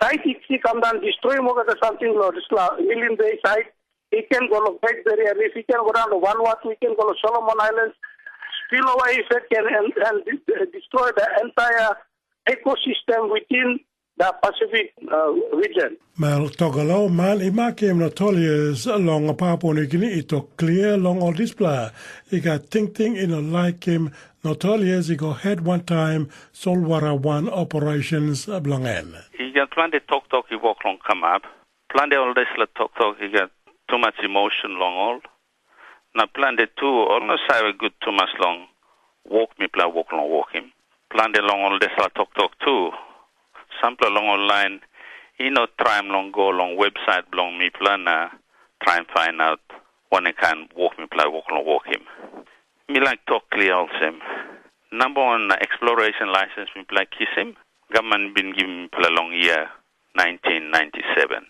tight he come down, destroy something this Million Bay site, he can go to Great Barrier Reef, he can go down to Vanuatu, he can go to Solomon Islands, spillover effect and destroy the entire ecosystem within the Pacific region. Mel Togolo man imakim Nautilus along Papua New Guinea it took clear along all this blah. He got think like him Nautilus he go head one time Solwara 1 operations belongen. He got plenty Tok he walk long come up. Plenty all this Tok he got too much emotion long all. Now plenty too almost have a good too much long walk me play walk long walk him. Plenty long all this Tok too. Sample along online, try long go along website belong me plan try and find out when I can walk me play walk him. Me like talk clear also. Number one exploration license me play kiss him. Government been giving me play long year 1997.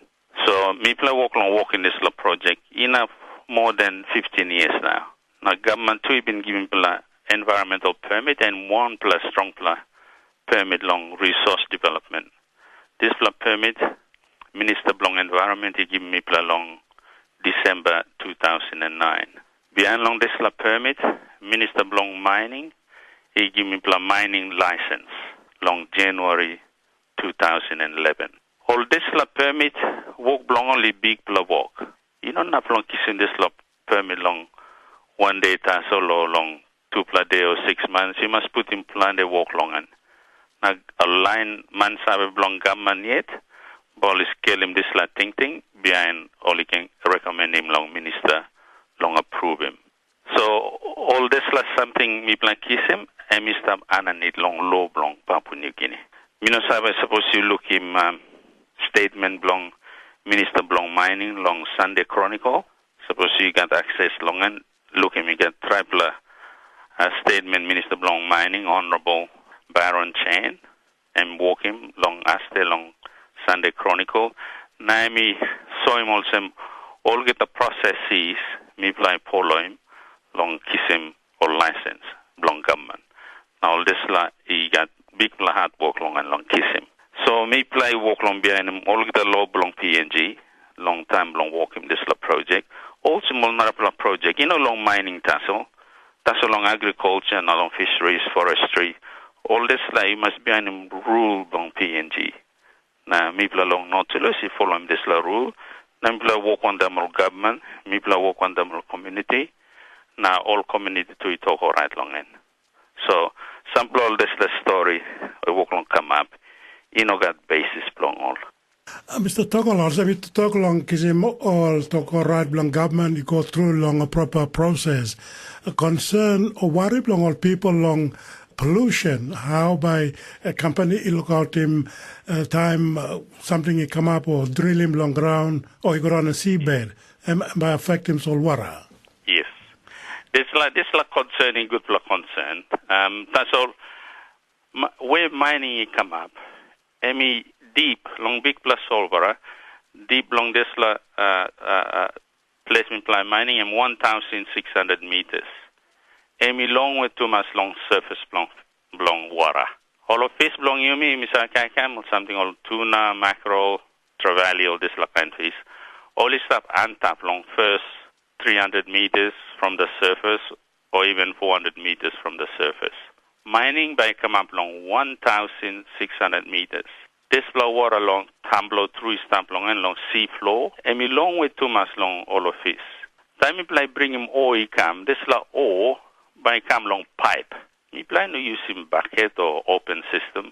So me play walk in this project enough more than 15 years now. Now government too been giving play environmental permit and one plus strong play permit long resource development. This permit Minister Blong Environment, he give me long December 2009. Behind long this la permit, Minister Blong Mining, he give me mining license long January 2011. All this la permit, work Blong only big work. You don't have long kissing this la permit long 1 day so long 2 day or 6 months. You must put in plan the work long and now a line man sabe Blong government yet. Ball is kill him this la thing behind all he can recommend him long minister long approve him. So all this la something me plan kiss him and me stop ananit long low Blong Papua New Guinea. Me no sabe suppose you look him statement Blong Minister Blong Mining long Sunday Chronicle. Suppose you got access long and look him you get triple statement Minister Blong Mining Honorable Baron Chan and walk him long aste long Sunday Chronicle. Now me saw him also all get the processes me play polo him long kiss him or license Blong government. Now all this la he got big la hard work long and long kiss him. So me play walk long behind him all get the law Blong PNG long time long walk him this la project. Also multiple project, you know long mining tassel long agriculture and long fisheries, forestry. All this la you must behind him rule Blong PNG. Now, people along Nautilus, you follow this la rule. Now, people work on the government, people work on the community. Now, all community to it all right long in. So, sample all this la story, we work on come up. You know, got basis long all. Mr. Togolong, so Mr. Togolong, kisim all talk all right long government, you go through long a proper process. A concern or worry long all people long pollution, how by a company look out him time something he come up or drill him long ground or he go on a seabed and by affect him so water. Yes. This la concerning good la concern. That's all where mining he come up. Emi deep long big plus solver deep long this la placement plant mining and 1,600 meters. Emi long with too much long surface long water. All of fish long you me misa kakam or something all tuna, mackerel, trevally, all this la kind of fish. All this stuff untap long first 300 meters from the surface or even 400 meters from the surface. Mining by come up long 1,600 meters. This flow water long tumble through stamp long and long sea floor. Emi long with too much long all of fish. Time if I bring him ore he come. This la ore by come long pipe. Me plan to use him bucket or open system.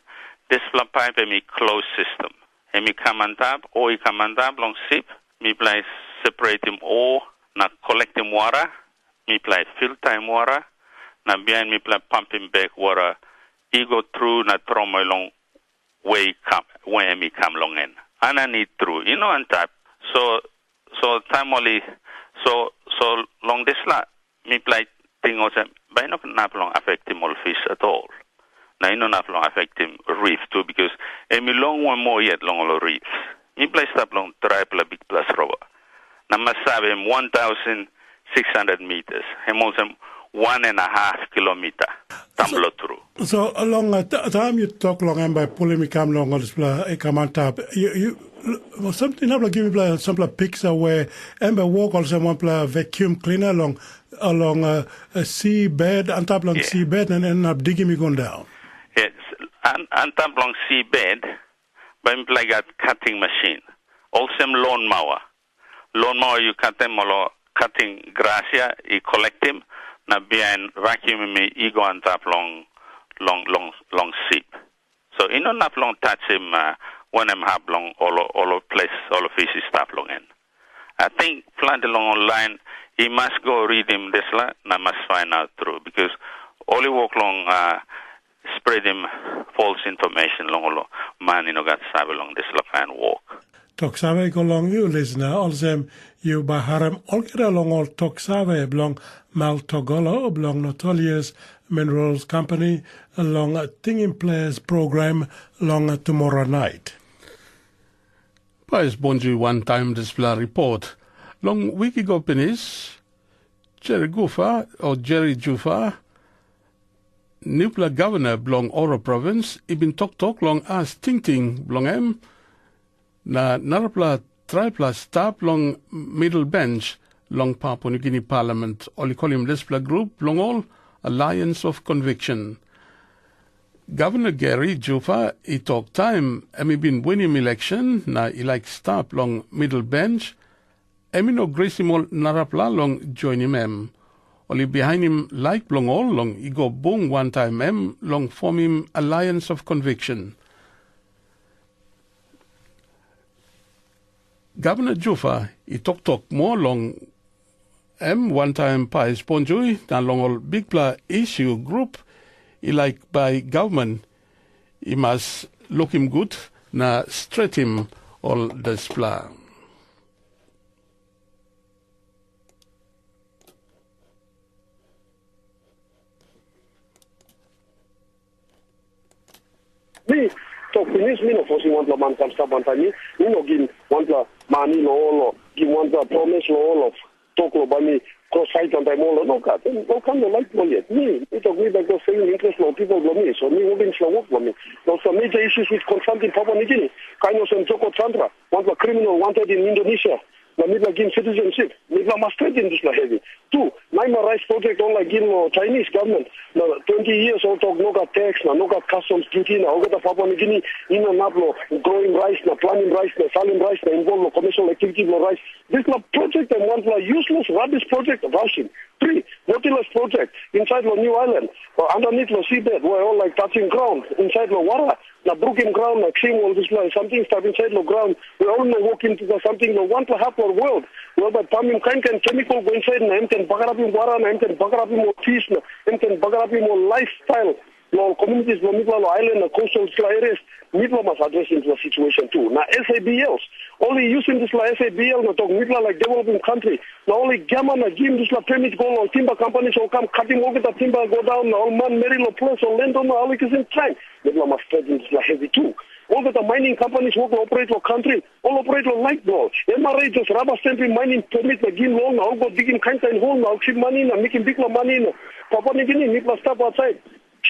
This flat pipe and me closed system. And me come on top, or he come on top long sip. Me plan separate him or not collect him water. Me plan filter him water. Now behind me plan pump him back water. He go through not throw my long way come where me come long in. And I need through. You know on top. So time only so long this la me plan thing also by not long affect him all fish at all. Now you not long affect him reef too because me long one more yet long all reefs. Me place stop long triple big plus rubber. Now must have him 1,600 meters. Him also 1.5 kilometer tumble through. So along time you talk long and by pulling me come long on this come on top. You something have like give me some picture where Ember walk also one vacuum cleaner along a seabed, on top long seabed, and end up digging me going down. Yes, on top long seabed, by like a cutting machine. Also lawnmower. Lawnmower you cut them or cutting grass here, you collect them. Now behind vacuum me, you go on top long seep. So you know not long touch him when I'm have long all of place all of fish stop long in. I think plant along online. He must go read him this la, and I must find out through because all he walk long spread him false information long man you know got sabe along this la and walk. Tok sabe go long you listener also you baharem all get along all tok sabe belong mal togolo belong notorious minerals company along a Thinking Players program long tomorrow night. Pais bonju one time display report. Long week ago penis Jerry Jufa Nupla governor belong Oro province ibin tok long as ting belong em Na narapla tripla stop long middle bench long Papua New Guinea Parliament Olikolim Lispla Group long all Alliance of Conviction. Governor Gary Jufa he talk time emi bin winning election na he like stop long middle bench emi no grasimol narapla long join him only behind him like long all long he go boom one time long form him Alliance of Conviction. Governor Jufa he talk more long one time pa sponjui na long all big pla issue group he like by government he must look him good na straight him all this pla. Me Tok Pisin me no forcing one pla man come stop one time me no give one pla money no all give one pla promise no all of talk lo by me cross fight on time all no cut no come no like no yet me it of me that go saying interest no people lo me so me wouldn't slow up lo me no some major issues with confronting Papua New Guinea kind of some Joko Chandra one pla criminal wanted in Indonesia na midla give citizenship midla must straighten this la heavy. Two, Naima rice project on like give Chinese government na 20 years old talk no got tax na no got customs duty na all got Papua New Guinea in and up growing rice na planting rice na selling rice na involve commercial activity no rice. This la project and one la useless rubbish project rushing. Three, nautilus project inside the New Island underneath the seabed where all like touching ground inside the water. Na broken ground, like same all this like something stuff inside the ground. We all know walk into something that want to happen in the world. Well, but palm kind chemical go inside na him can bagar up in water na him can bagar up in more fish na him can bagar up in more lifestyle. No communities no middle island na coastal areas middle must address into the situation too. Na SABLs only using this like SABL na talk middle like developing country. Na only gamma na give this like permit go on timber companies will come cutting all the timber go down na all man marry lo plus or land on all is in time. Middle must spread into like heavy too. All the mining companies work operate your country, all operate your light ball. MRA just rubber stamping mining permit na give loan na all go digging kind hole na keep money na making big money na Papua New Guinea middle stop outside.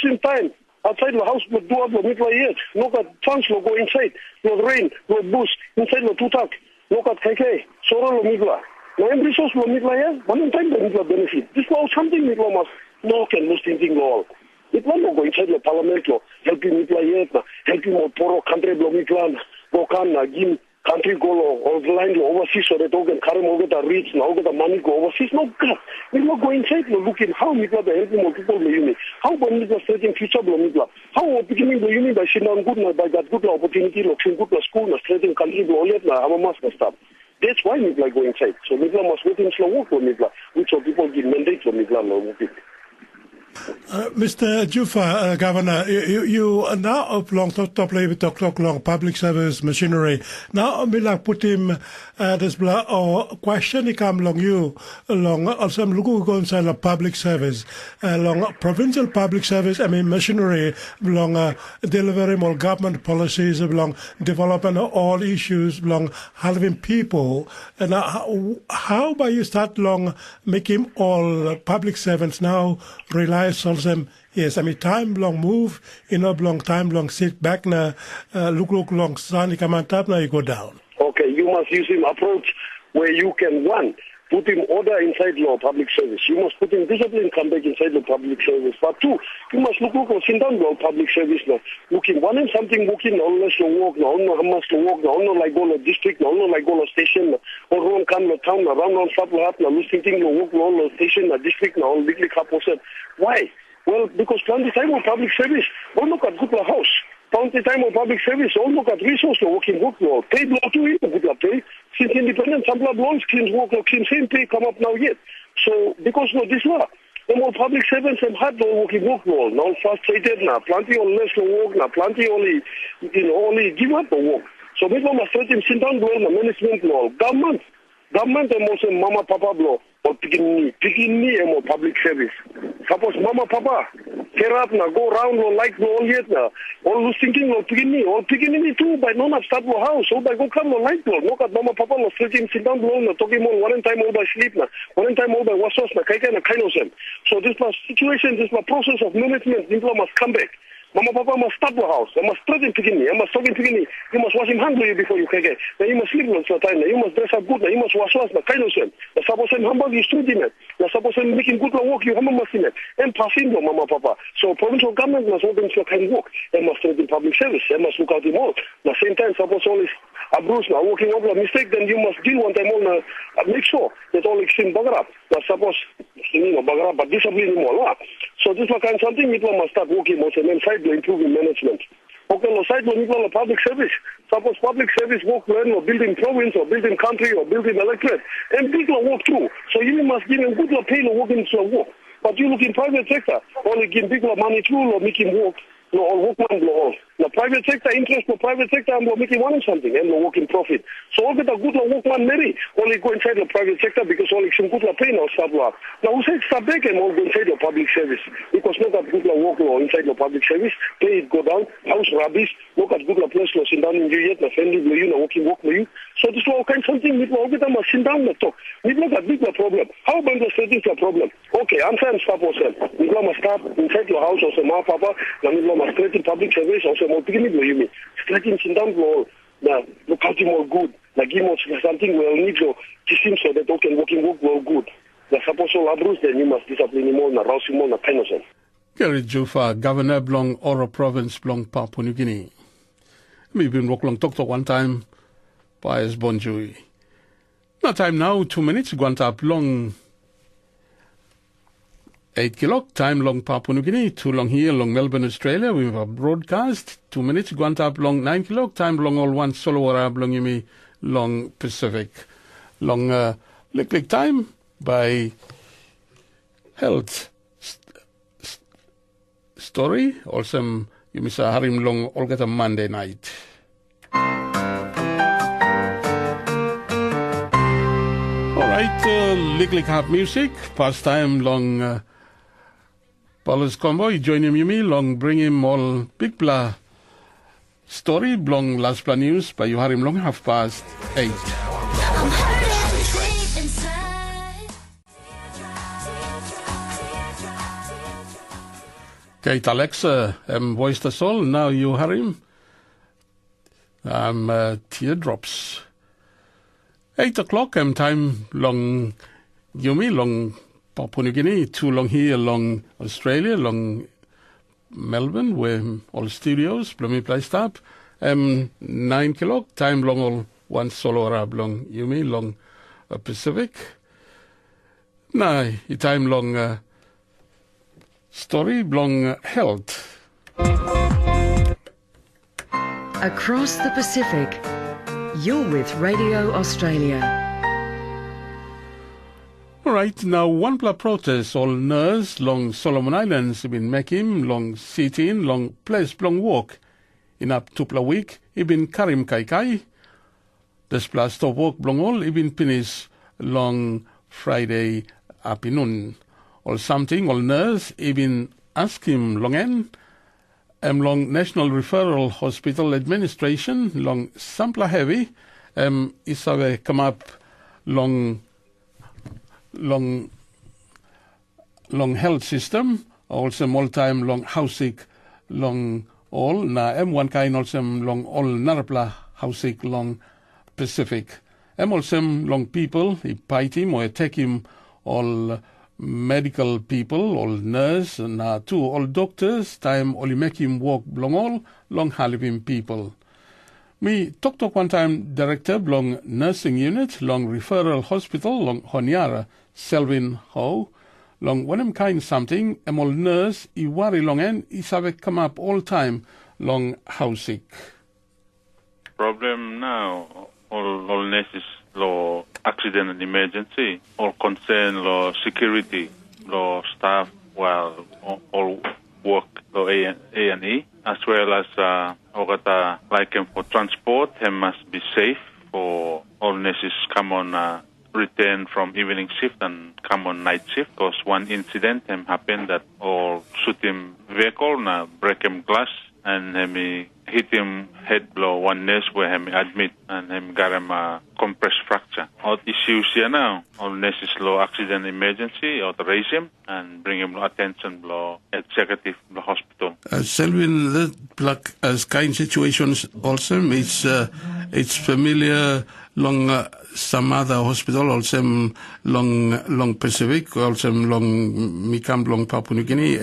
Same time outside the house would do up the middle yet. Look at funds will go inside. No rain, no boost inside the tutak. Look at KK, Soro lo middle. No resource lo middle yet. One time the middle benefit. This was something middle must no can lose thinking all. It won't go inside the parliament law, helping middle yet, helping more poro country lo middle, go can give country go or the line overseas so that all can carry over the reach now get the money go overseas. No God. We will go inside and look at how middle the helping more people the union. How when middle starting future blow middle. How beginning the union by Shinan good by that good opportunity looking good school na straighting country blow yet na our master stuff. That's why middle go inside. So middle must wait in slow work for middle, which of people give mandate for middle law. Mr. Jufa, Governor, you now up long top long public service machinery. Now me like put him this blah or question he come long you long also look go inside the public service long provincial public service machinery long delivering all government policies long developing all issues long helping people and how by you start long making all public servants now rely on them. Yes, time long move, long time long sit back na look long sun come on top now you go down. Okay, you must use him approach where you can put him order inside law public service. You must put him discipline come back inside the public service. But two, you must look sit down law public service now. Looking one and something working no less to walk, no how much to walk, no like go to district, no like go to station, or run come to town, around on stop up, no thinking no walk no station, no district, no weekly caposet. Why? Well, because plenty time of public service, all look at good house. Plenty time of public service, all look at resource law, working work law, paid law to it, good pay. Since independent, some laws, clean work law, clean same pay come up now yet. So, because of this law, the more public servants and hard law working work law, now frustrated now, plenty on less law work, now plenty only, only give up the work. So, people must let him sit down law, the management law, government and also mama, papa law. Or picking me and more public service. Suppose mama, papa, care up now, go around or like no all yet now. All thinking or picking me too, by no not start your house, so by go come on like no. Look at mama, papa, no sitting, sit down below, no talking more one time all by sleep now, one time all by wasos, na kaika na kind of them. So this was situation, this was process of management, people must come back. Mama, Papa must stop the house. I must threaten Pikini. I must talk in Pikini. You must wash him humble before you keke. Now you must sleep once a time. Now you must dress up good. Now you must wash na kind of sen. Now suppose him humble you street in it. Now suppose him making good work you humble must in it. And passing your Mama, Papa. So provincial government must open to kind work. They must threaten public service. They must look out him all. Now same time suppose all is a Bruce now working over a mistake, then you must deal one time all now. Make sure that all extreme bugger up. Now suppose bugger up, but discipline him all. So this kind of something people must start working on and then side to improving management. Okay, no side to people public service. Suppose public service work when or building province or building country or building electorate. And people work too. So you must give them good pay to work into a work. But you look in private sector, only give people money too or make him work. No, all workman blow all. The private sector interest for private sector and making money something and no working profit. So all get a good workman marry. Only go inside the private sector because only some good pay now start work. Now who said start back and all go inside the public service? Because not a good work law inside the public service, pay it go down, house rubbish, look at good place law sit down in you yet, the friendly with you, working work with you. So this law kind something we all get them sit down and talk. We look at big problem. How about the stating the problem? Okay, I'm saying stop yourself. We must stop inside your house or some papa, and we must create public service or some more beginning you mean. Stretching sit down for the look out more good. Like give us something we'll need to teach him so that they can working work well good. The suppose all abuse then you must discipline him on, rouse him on a kind of sense. Gary Jufa, Governor Blong Oro Province Blong Papua New Guinea. We've been walk long talk one time by as Bonjui. No time now, 2 minutes, Guantap long 8 o'clock, time long Papua New Guinea, 2 long here, long Melbourne, Australia. We have a broadcast, 2 minutes, Guantap long 9 o'clock, time long all one Solowara, long Yumi, long Pacific. Long lick time by health story, also Yumi Harim long all get a Monday night. Lick Hap music, pastime long Paulus Convoy, join him me long bring him all big blah story, long last blah news, but you have him long 8:30. Kate Alexa, voice the soul, now you have him. Teardrops. 8 o'clock, time long Yumi, long Papua New Guinea, 2 long here, long Australia, long Melbourne, where all studios, Blummy placed up. 9 o'clock, time long all one solo Arab, long Yumi, long Pacific. Nah, time long story, long health. Across the Pacific, you're with Radio Australia. All right, now one pla protest all nurse long Solomon Islands been making long sitting long place long walk in up to pla week ibin Karim Kai this pla stop walk long all ibin finish long Friday afternoon or something all nurse ibin ask him long end long National Referral Hospital Administration long sampla heavy isawe come up long health system, also more time long housing long all na one kind also long all narapla housing long Pacific. Also long people he fight him or attack him all medical people, all nurse na two all doctors time only make him walk long all long halivim people. Me talk one time director long nursing unit long referral hospital long Honiara Selvin Ho long when kind something all nurse I worry long and is have come up all time long how sick. Problem now all nurses law accident and emergency all concern law security law staff while all work law A&E as well as like for transport him must be safe for all nurses come on return from evening shift and come on night shift because one incident happened that all shoot him vehicle na break him glass and he hit him head blow one nurse where him admit and him got him a compressed fracture. All issues here now. All nurses law accident emergency or to raise him and bring him attention blow executive the hospital. Selwyn, the as kind situations also it's familiar long some other hospital also long Pacific also long Mikam long Papua New Guinea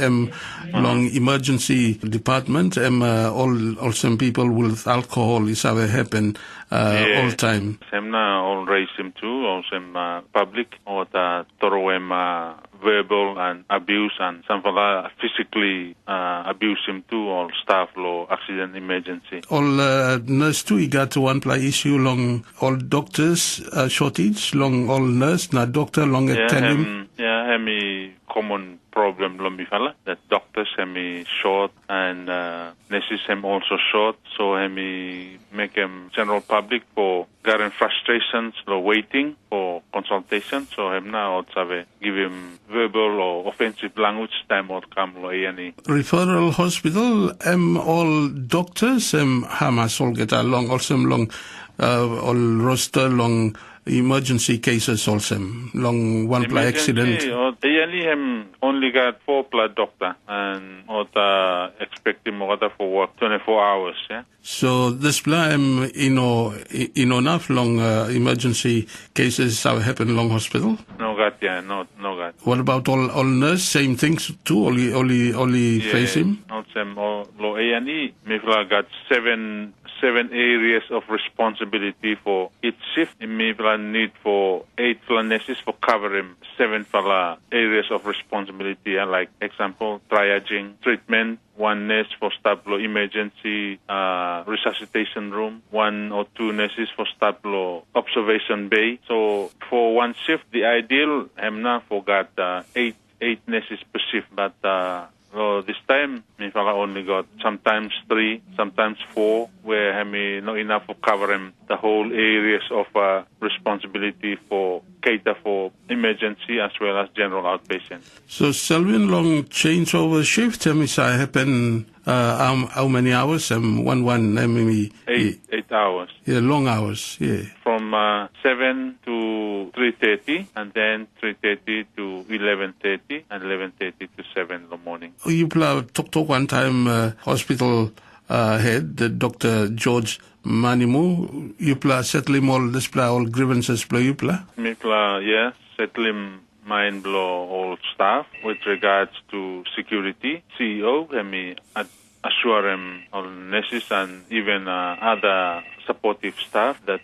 long emergency department all some people with alcohol is ever happen all time. Some now all raise him too also public or the thorough verbal and abuse and some physically abuse him too or staff law accident emergency. All nurse too, he got one play issue long all doctors shortage long all nurse na doctor long attend him. Hemi common problem lumbi fella that doctors hemi short and nurses him also short, so hemi make him general public for getting frustrations or waiting for consultation, so him now also give him verbal or offensive language time or come lo any referral hospital all doctors Hamas all get along also long all roster long emergency cases also long one play accident. Only got 4 blood doctor and expect him for work 24 hours. Yeah. So this plan enough long emergency cases have happened long hospital. No got. What about all nurse same things too? Only face him. Also, low A&E. Mifla got seven areas of responsibility for each shift. Mifla need for 8 nurses for covering 7 areas of responsibility. Like example, triaging, treatment. 1 nurse for staff law emergency resuscitation room, 1 or 2 nurses for staff law observation bay. So for 1 shift, the ideal Hemna forgot 8 nurses per shift, but this time Mifala only got sometimes 3, sometimes 4, where Hemi not enough for covering the whole areas of responsibility for cater for emergency as well as general outpatient. So Selwyn long changeover shift happen how many hours? 8 hours. Yeah, long hours. Yeah. From 7 to 3:30, and then 3:30 to 11:30, and 11:30 to 7 in the morning. You talk one time hospital head, Dr. George Manimu. You settle him all this all grievances. You yes, settle him. Mind blow all staff with regards to security. CEO, assure him all nurses and even other supportive staff that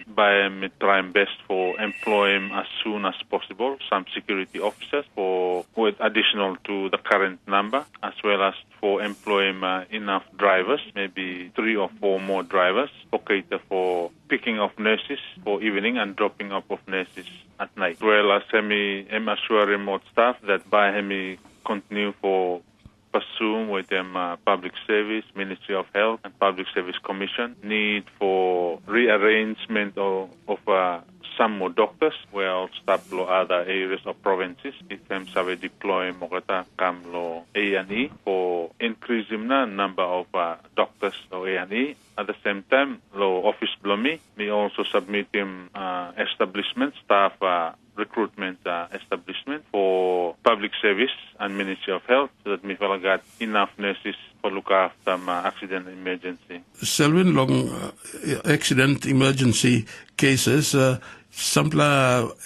by trying best for employ him as soon as possible. Some security officers with additional to the current number, as well as for employ him enough drivers, maybe 3 or 4 more drivers for cater for picking up nurses for evening and dropping up of nurses at night. As well as assure remote staff that by him continue for pursue with them public service, Ministry of Health and Public Service Commission need for rearrangement of some more doctors where all staff lo other areas of provinces. If them sabe deploy mogata come lo A&E for increasing the number of doctors lo A&E. At the same time, lo office blomi, we also submit him establishment staff recruitment establishment for public service and Ministry of Health so that we got enough nurses for look after accident emergency. Selwyn, long accident emergency cases, some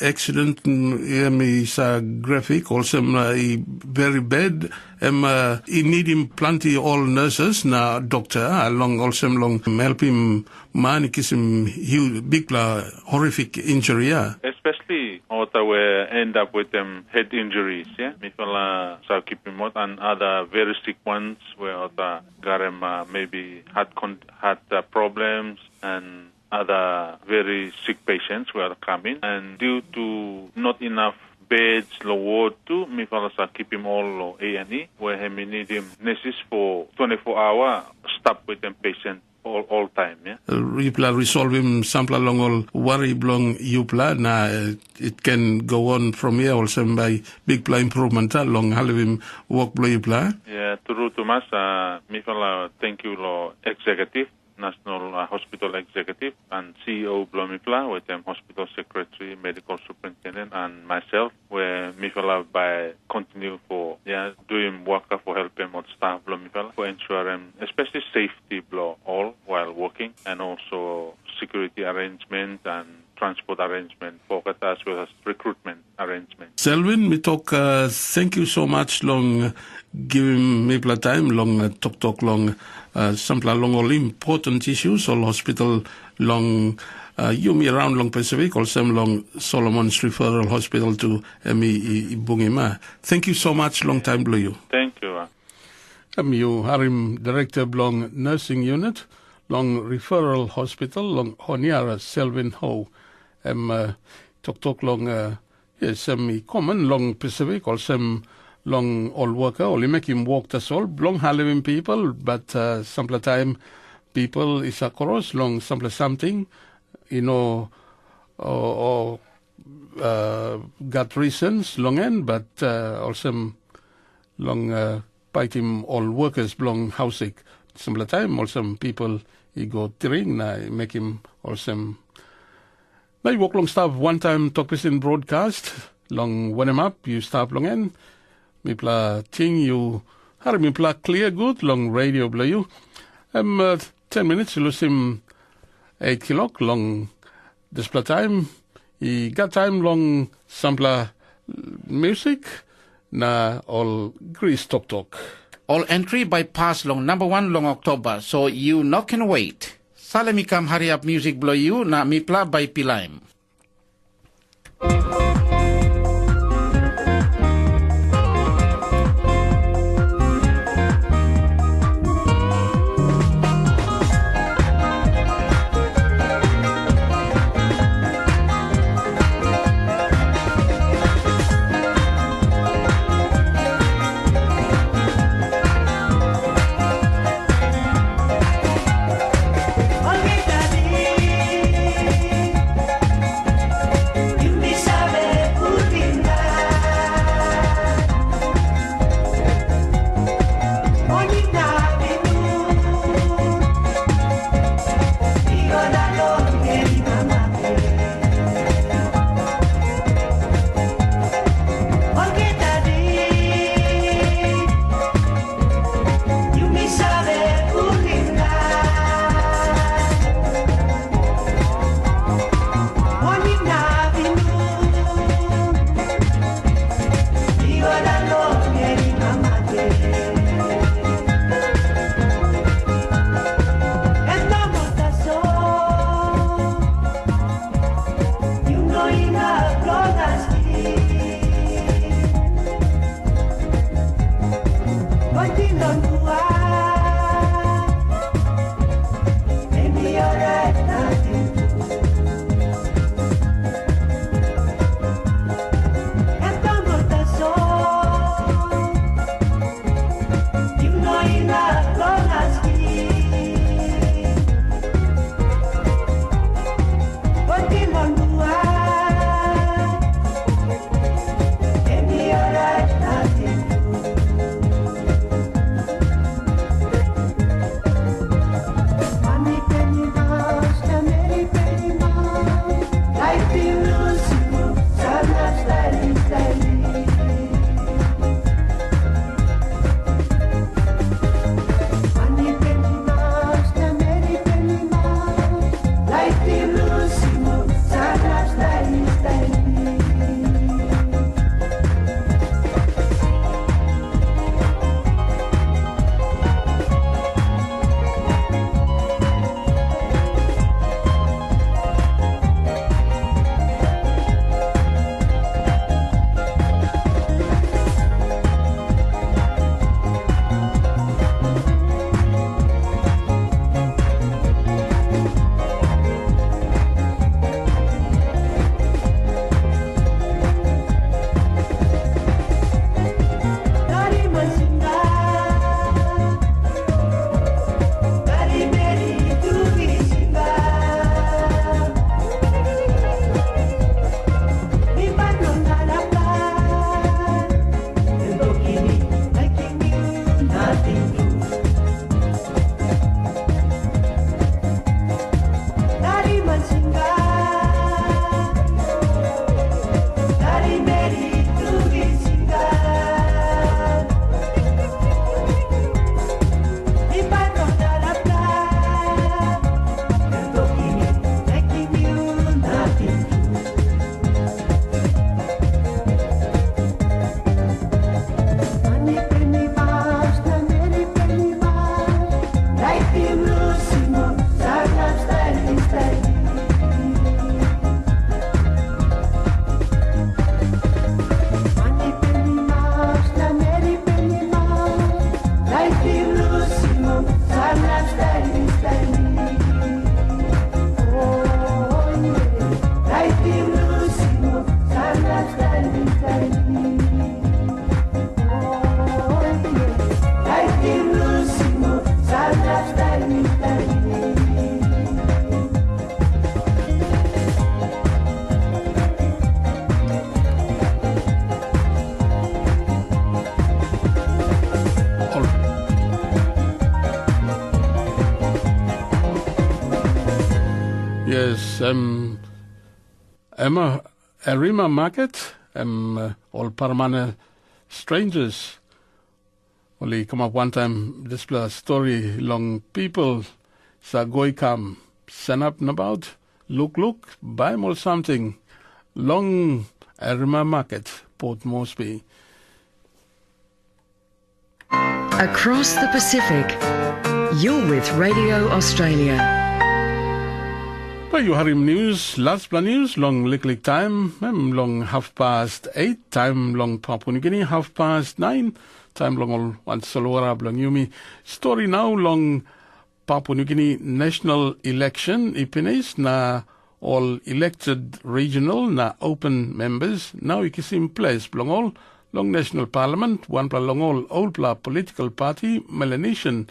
accident is graphic, also very bad. He need him plenty all nurses na doctor along also long help him man kiss him huge big horrific injury. Especially where end up with them head injuries, yeah. So keep him out and other very sick ones where got him maybe heart problems and other very sick patients who are coming, and due to not enough beds, low ward too, me fellas keep him all low A&E, where he need him nurses for 24 hours, stop with them patients all time, yeah. Yupla resolve him sampla long all worry blong Yupla na it can go on from here also by big pla improvement long halivim work blo Yupla. Yeah, true Thomas, me fala thank you lo executive, National Hospital Executive and CEO Blomipla with them Hospital Secretary, Medical Superintendent and myself where me fala by continue for doing work for helping on staff Blomipla for ensure especially safety blow all while working and also security arrangement and transport arrangement for as well as recruitment arrangement. Selwyn, me talk thank you so much long giving me time long talk long some long important issues all hospital long you me around long Pacific or some long Solomon's referral hospital to me Bungima. Thank you so much long time blue you. Thank you. You Harim director long nursing unit long referral hospital long Honiara Selwyn Ho talk long yes common long Pacific or some long all worker only make him walk the soul long Halloween people but some time people is a cross long something you know or got reasons long end but also long bite him all workers belong housing some time also people he go drink make him also they walk long staff one time Tok Pisin broadcast long when him up you stop long end me pla thing you how me pla clear good long radio blow you 10 minutes you lose him 8 o'clock long display time he got time long sampler music na all grease talk all entry by pass long number 1 long October so you not can wait salami kam hurry up music blow you na mi pla by Pilaim. Yes, Emma Arima Market, all permanent strangers. Only come up one time, this story, long people, sa goy kam, send up and about, look, buy more something, long Arima Market, Port Moresby. Across the Pacific, you're with Radio Australia. Well, you Harim News, last plan news, long lick time, long 8:30, time long Papua New Guinea, 9:30, time long all one Solora, long Yumi. Story now, long Papua New Guinea national election, Ipinis, na all elected regional, na open members, now you can see in place, long all, long national parliament, one pla long all political party, Melanesian,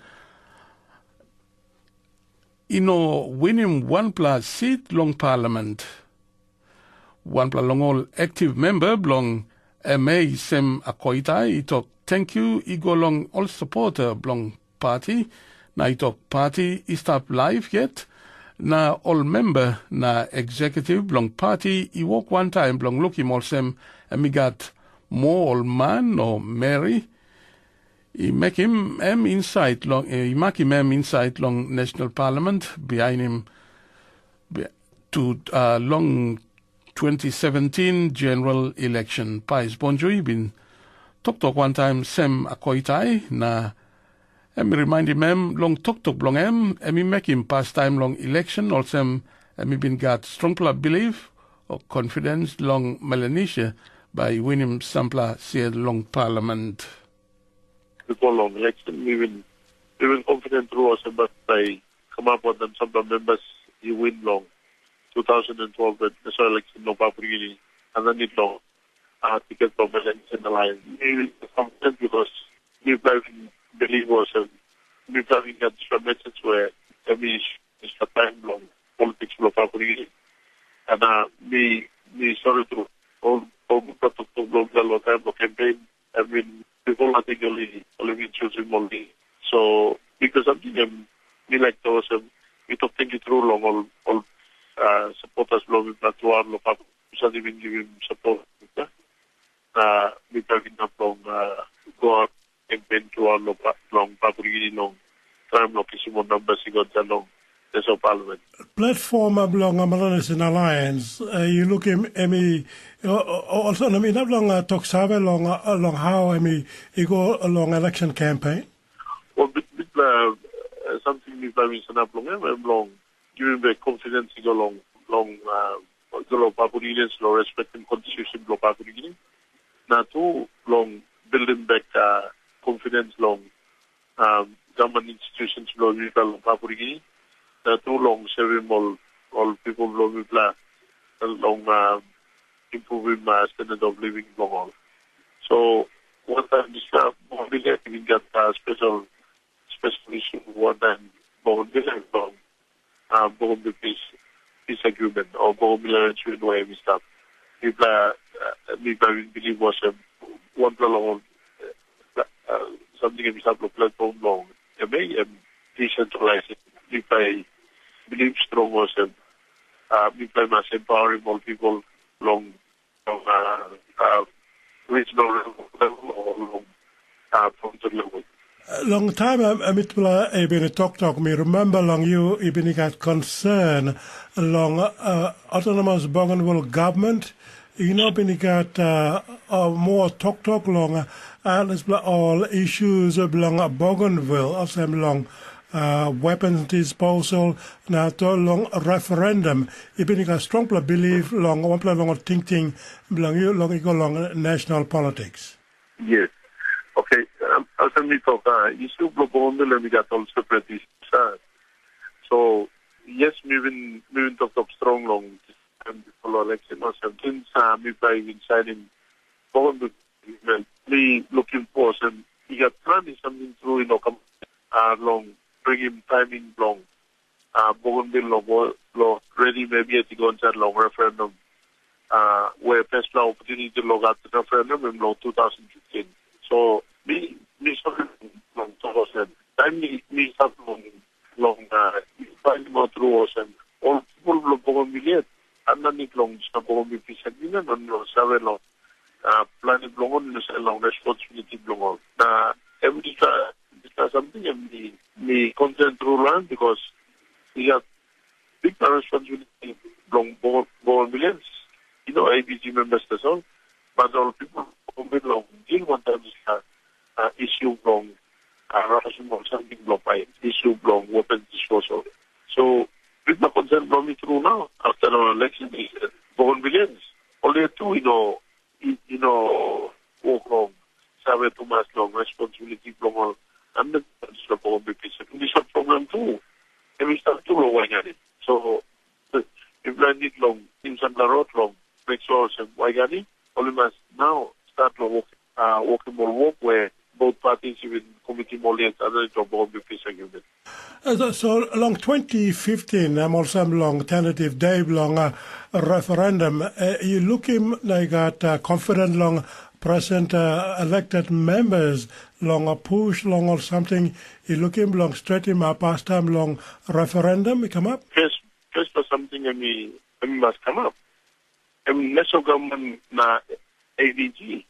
winning one plus seat long parliament. One plus long all active member long MA Sem Akoitai. Itok thank you. Igo long all supporter long party. Na itok party istap live yet. Na all member na executive long party. I walk one time long look him all sem. And we got more all man or Mary. He make him inside long. He make him inside long national parliament behind him to long 2017 general election. Pais Bonjour been talk one time sem akoitai na. Remind him long talk long he make him past time long election also he been got strong belief or confidence long Melanesia by winning sampla said long parliament. Before long election, we will confident through us, but they come up with them. Some members you win long 2012 the national election no Papua New Guinea, and then it long ticket from election alliance. We will confident because we believe was we having got some message where every is a time long politics of Papua New Guinea, and we sorry to all the time of campaign. I mean. People I think only choosing Monde. So because something we like those we don't think it through long all supporters long that to our local even give him support. We talking up long go out campaign to our long Papua New Guinea long time long Kisimo numbers he got long there's a parliament. Platform along Melanesian Alliance, you look at also I mean not long talk sabe along how you go along election campaign. Well, something we have in long giving the confidence to go long Papua New Guineans long respecting constitution of Papua New Guinea. Now too long building back confidence long government institutions long Papua New Guinea. Too long serving all people long improving standard of living long all. So one time this we got special issue one time Monde peace agreement or Monde where we start. People believe was one long something we start the platform long. Decentralizing. I believe strong was we must empowering all people long regional level or long frontier level. Long time I've been talk me remember long you even got concern long autonomous Bougainville government. You know been got more talk long all issues long Bougainville also long weapons disposal now to long referendum even a strong belief long one long thinking long national politics. Yes. Okay. As we talk issue Bougainville and we got all separatists. So yes, we talk strong long before election or something we by inside in Bougainville we looking for some we got planning something through in long bring him timing long. Bougainville law ready maybe at the concert long referendum. Where best opportunity to log out the referendum in long 2015. So me long time me start long finding more through us and all people lo pokon biliet anda ni long sa pokon bipisan nina non lo sabe lo planet longon no sa long responsibility longon na every something me control because we got big responsibility long pokon billions ABC members that's all but all people long deal one time issue long racism or something long by issue long weapons disposal. So with my concern from me through now after our election is born billions. Only two walk long, sabe too much long responsibility long and the born billions. This is problem too. And we start to low it. So if I need long in some road long make sure some wagani only must now start to walking more walk where both parties even committee more and other job will be peace agreement. So along 2015, I'm also long tentative day long referendum. You looking like at confident long present elected members long a push long or something. You looking long straight in my past time long referendum come up. First for something I must come up. National government na ADG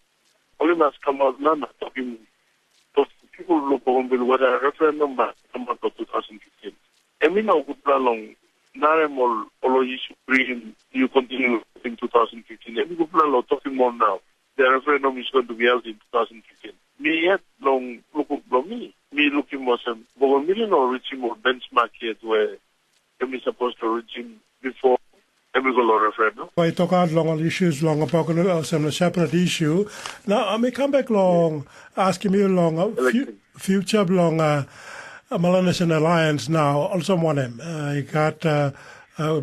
only must come out now talking. People look on whether a referendum come out of 2015. And we know good long Naremol all issue bringing you continue in 2015. And we good plan talking more now. The referendum is going to be held in 2015. Me yet long look at me. Me looking more some million or reaching more benchmark yet where we supposed to reach him before we go to referendum. I talk out long on issues long about some separate issue. Now I may come back long asking me long future long Melanesian Alliance now also want him. I got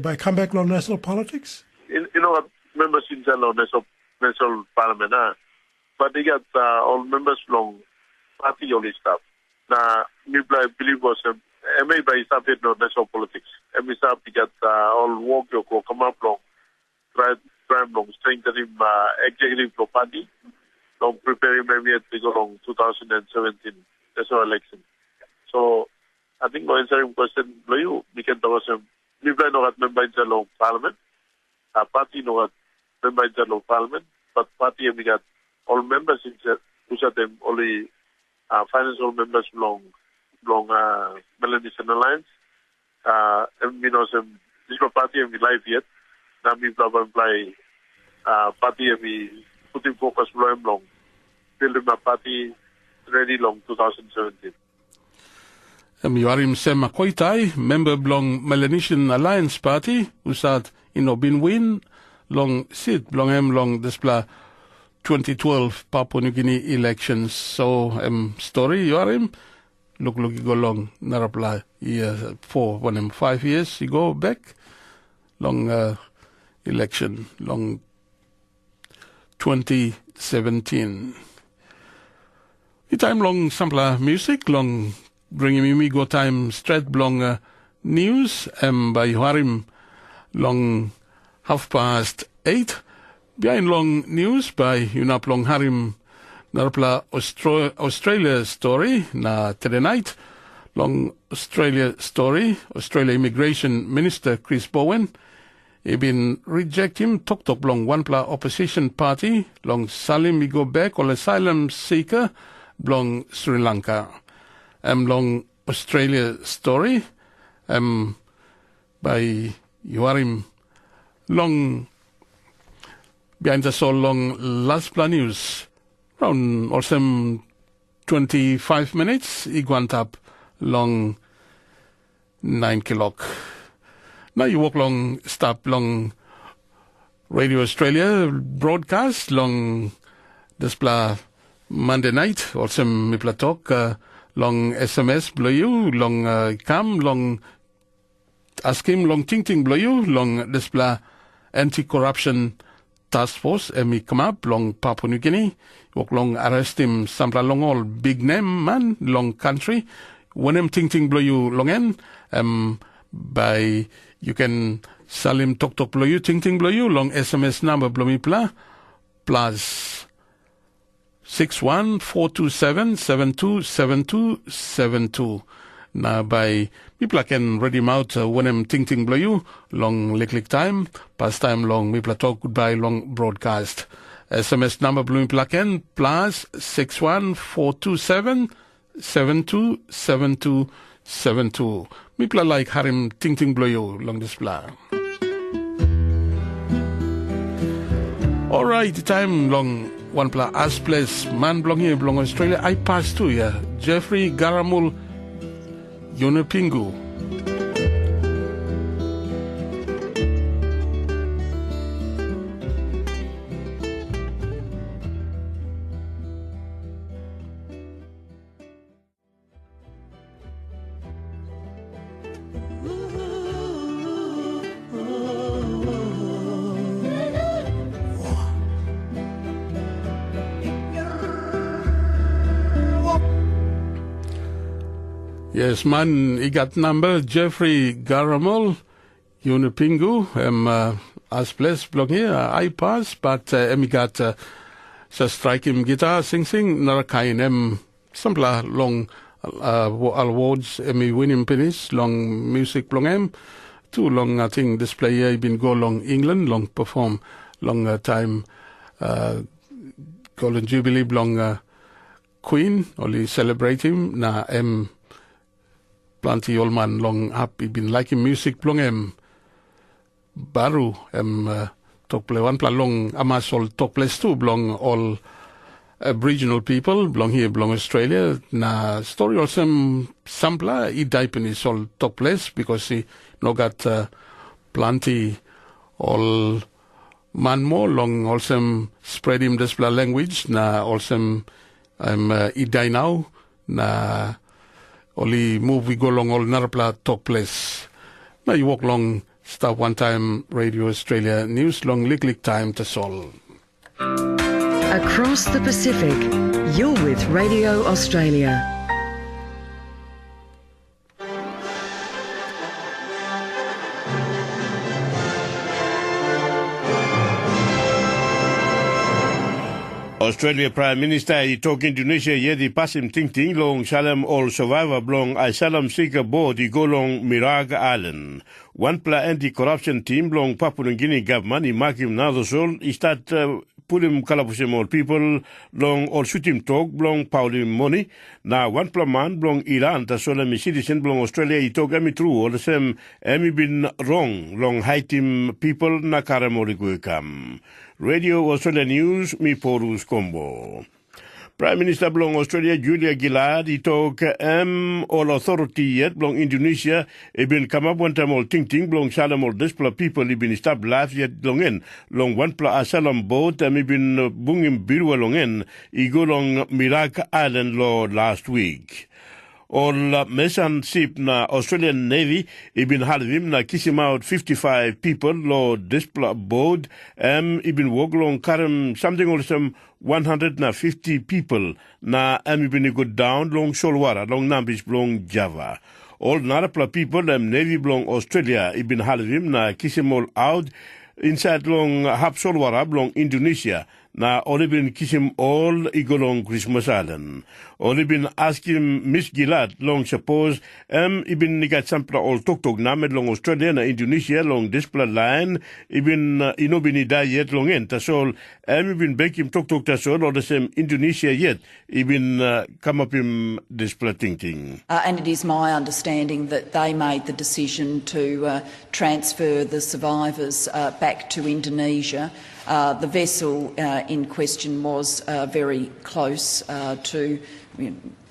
by come back long national politics. You know what members in the national parliament but they got all members long party only stuff. Now me believe was maybe started no national politics. And we start to get all work your come up long, try long strengthening executive party, long preparing maybe to go long 2017 national election. So I think my answering question for you, we can talk some we not member in the long parliament, party not member in the long parliament, but party we got all members in the who said them only financial members long Melanesian Alliance. And we know some this party and we live yet. Now we apply party and we putting focus long. Building a party ready long 2017. Miwarim Sema Koitai, member belong Melanesian Alliance Party, who said bin win long sit long display 2012 Papua New Guinea elections. So story Miwarim. Look, you go long, not apply. For 5 years, you go back. Long election, long 2017. The time long sampler music, long bringing me go time straight long news. By Harim, long 8:30. Behind long news by Unap long Harim. Narapla Australia story na today night long Australia story Australia Immigration Minister Chris Bowen he been reject him tok long one pla opposition party long Salim we go back or asylum seeker long Sri Lanka long Australia story by Yuarim long behind the so long last plan news. Around also 25 minutes, Iguantap long 9 o'clock. Now you walk long, stop long Radio Australia broadcast long display Monday night, also Mipla Talk, long SMS blow you, long cam, long ask him, long ting blow you, long display anti-corruption task force, come up, long Papua New Guinea, walk long arrest him, sampla long all big name man, long country, when him ting blow you long end, by you can sell him tok blow you, ting blow you, long SMS number blow me pla, plus 61 427 727272. na by people can ready him out when I'm ting blow you long lick time past time long people talk goodbye long broadcast SMS number blue plaken plus 61427 727272 people like harim ting blow you long display. All right, time long one pla as place man belong here belong Australia. I pass to Jeffrey Garamul Yunipingu. Yes, man, he got number Jeffrey Garamol, Yunipingu, as place belong here, I pass, but he got strike him guitar, sing, narakain, sampla long awards, winning pennies, long music belong too long, I think, display here, been go long England, long perform, long time, Golden Jubilee belong Queen, only celebrate him, na plenty old man long up, he been liking music belong baru talk play one plan long amasol talk place too belong all Aboriginal people belong here belong Australia na story also sampla he dipe in his all talk place because he no got plenty all man more long also spread him this language na also he die now na only move we go along all narapla talk place. Now you walk long stop one time Radio Australia news long lick time to solve. Across the Pacific, you're with Radio Australia. Australia Prime Minister i Tok Indonesia yedi pasim ting long Salam all survivor blong Asylum seeker board i go long Miraga Island. One pla anti-corruption team blong Papua New Guinea government i makim now the soul i start put him kalapusim all people long all shoot him talk blong paulim money na one pla man blong Iran ta sola mi citizen blong Australia i talk emi true all the same emi been wrong long hide him people na karamori kam. Radio Australia News, mi porus combo. Prime Minister belong Australia, Julia Gillard, he talk all authority yet belong Indonesia, he been come up one time all ting belong Salam all displa people, he been stop life yet long in, long one pla asylum boat, and he been bunging biru long in, he go long Mirak Island law last week. All mesan ship na Australian Navy ibin halvim na kisim out 55 people lo displa board ibin woglong karam something or some 150 people na ibin go down long Solwara long Nambis long Java. All narapla people Navy belong Australia ibin halvim na kisim all out inside long hap Solwara belong Indonesia. Na only been kisim all igolong Christmas Island. Only been asking Miss Gillard long suppose ibin nigat sampla all tok named long Australia na Indonesia long displa line ibin inobini da yet long en tasol ibin bekim tok tasol or the same Indonesia yet ibin come up in displa ting. And it is my understanding that they made the decision to transfer the survivors back to Indonesia. The vessel in question was very close to,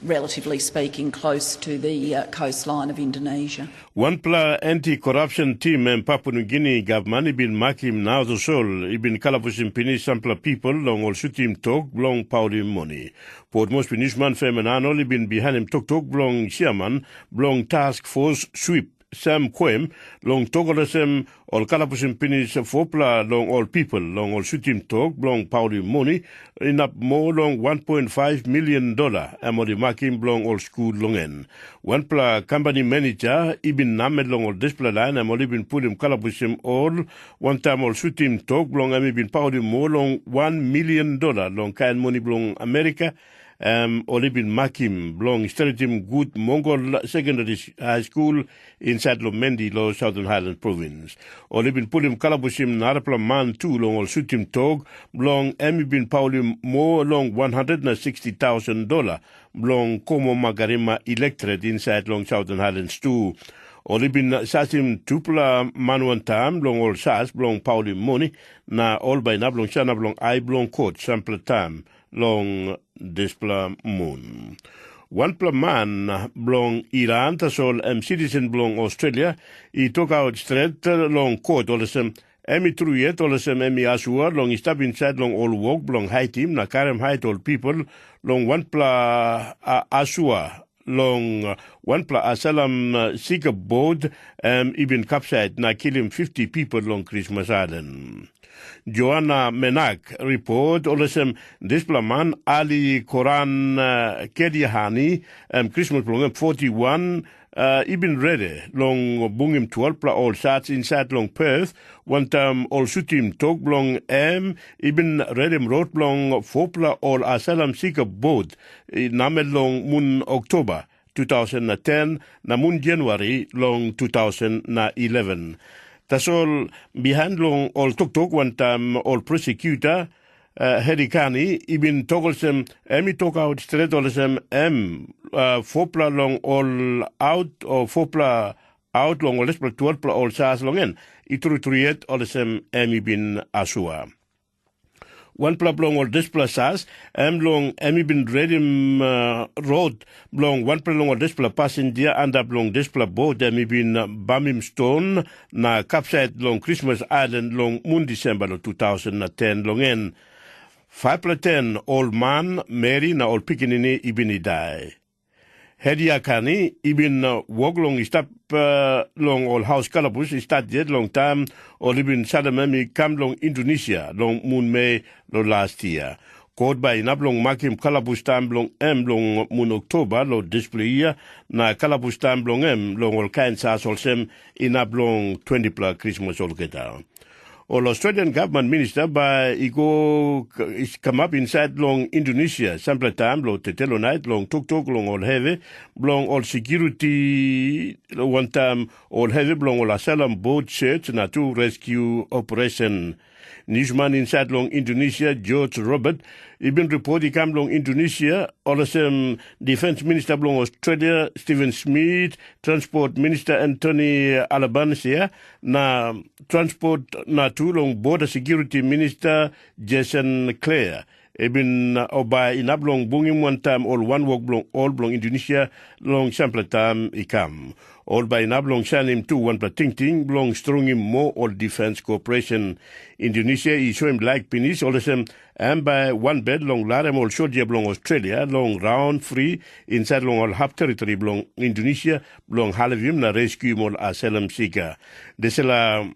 relatively speaking, close to the coastline of Indonesia. One pla anti-corruption team in Papua New Guinea government been making now the soul. He been kalapusim pini sampla people long all shutim talk long paulim money. Port most finishman femenan only been behind him talk long chairman long task force sweep. Sam Quem, long Togolasem, all Kalapusim Pinis Fopla, long all people, long all shooting talk, long powder money, in up more long $1.5 million, amori makim long all school long en. One pla company manager, ibin named long all display line, amori been put him Kalapusim all, one time all shooting talk, long ami been powder more long $1 million, long kind money long America, Olibin Makim, blong Stereotype Good Mongol Secondary High School inside Monde, lo Southern Highland Province. Olibin Pulim Kalabushim Narapla Man 2 long ol Sutim Tog, blong Emibin Paulim Mo long $160,000, blong Como Magarima electorate inside long Southern Highlands 2. Olibin sasim tupla manuantam blong ol sas blong Paulim Moni na ol by na blong shana blong I blong coach sample tam long displa moon. One pla man blong Iran tasol citizen blong Australia I took out straight long court olesem emi truyet olesem emi asua long istab inside long all walk blong high team na karem high all people long one pla asua long one pla asalam sika board ibn capside na kill him 50 people long Christmas Island. Joanna Menak report olesem displaman Ali Quran Kediahani Christmas long 41 ibn Rede long bungim 12 pla all sats inside long Perth one time all sutim talk long ibn Redem road long 4 pla all asalam sika board named long mun October 2010 na mun January long 2011. Tasol behind long all tok one time all prosecutor Herikani ibn togolsem emi talk out straight olsem fopla long all out or fopla out long or lespla 12 pla all sas longen itrutruiet olsem emi bin asua. One pla blong or displa sas long emi bin redim road blong one pla long or displa passenger and up long displa boat emi bin bamim stone na capside long Christmas Island long mun December 2010 longen 5 pla 10 old man Mary na old pikinini ibin idai. Hedia kani ibin walk long stop long all house kalabus start yet long time or ibin sadamemi kam long Indonesia long moon May lo last year. Caught by nablong makim kalabus time long long moon October lo display year na kalabus time long long all Kansas olsem inablong 20 pla Christmas all get down. All Australian government minister by Igo is come up inside long Indonesia sample time lo tetelo night long tok long all heavy long all security one time all heavy long all asylum boat search na to rescue operation. Newsman inside long Indonesia George Robert ibn report ikam long Indonesia olsem defense minister long Australia Stephen Smith transport minister Anthony Albanese na transport na tu long border security minister Jason Clare ibn obai inablong bungim one time all one walk blong all blong Indonesia long sample time ikam all by nablong shanim tu one ting blong strong him more all defense cooperation Indonesia is show him like penis all the same and by one bed long larem all soldier blong Australia long round free inside long all half territory blong Indonesia blong halvim na rescue all asylum seeker desela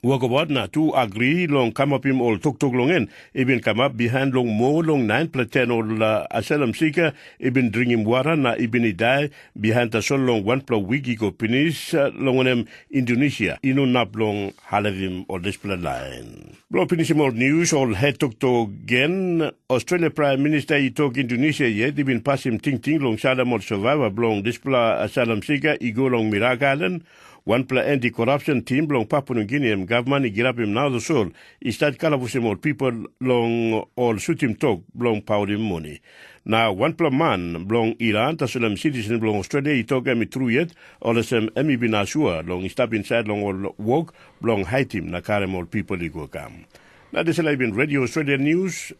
work about na to agree long come up him all tok longen even come up behind long more long 9 pla 10 all asylum seeker even bring him water na even die behind the so long 1 pla wiki go finish longonem Indonesia ino nap long halavim all display line blo finish more news all head tok again Australia Prime Minister I talk Indonesia yet even pass him ting long salam all survivor blong display asylum seeker I go long Miragalan one pla anti-corruption team long Papua New Guinea government girap him now the soul I start kalabusim all people long all sutim talk long paulim money. Now one pla man long Iran tasulem citizen long Australia I talk emi true yet all sem emi binasua long stop inside long all walk long high team na karem all people I go come. Now this has been Radio Australia News.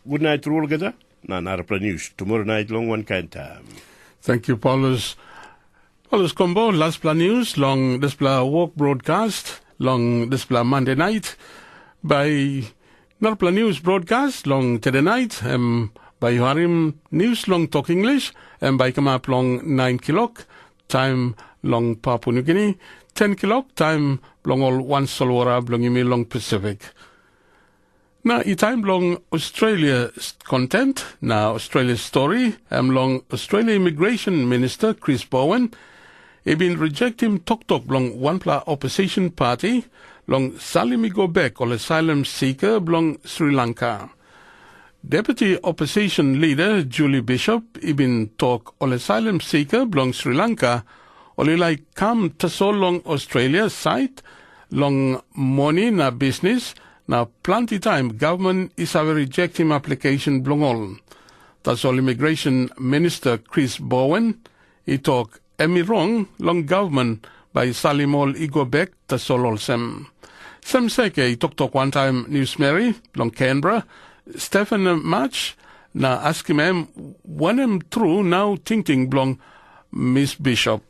Good night to all together. Na Narapla News. Tomorrow night long one kind time. Thank you, Paulus. Paulus Combo, last plan news, long this pla walk broadcast, long this pla Monday night, by Narpla News broadcast, long today night, by Harim News, long talk English, and by come up long 9 o'clock, time long Papua New Guinea, 10 o'clock, time long all one Solwara, long email long Pacific. Now, I time long Australia content, now Australia story, long Australia Immigration Minister Chris Bowen, he been rejecting tok long one pla opposition party, long Salimi go back or asylum seeker long Sri Lanka. Deputy Opposition Leader Julie Bishop ibin talk ol asylum seeker belong Sri Lanka olilai come to so long Australia site long money na business na plenty time government is a reject him application belong all. That's all Immigration Minister Chris Bowen he talk emi wrong long government by Salimol Igobek to solol sem. Sem seke tok one time News Mary long Canberra Stephen Match na ask him when him through now thinking belong Miss Bishop.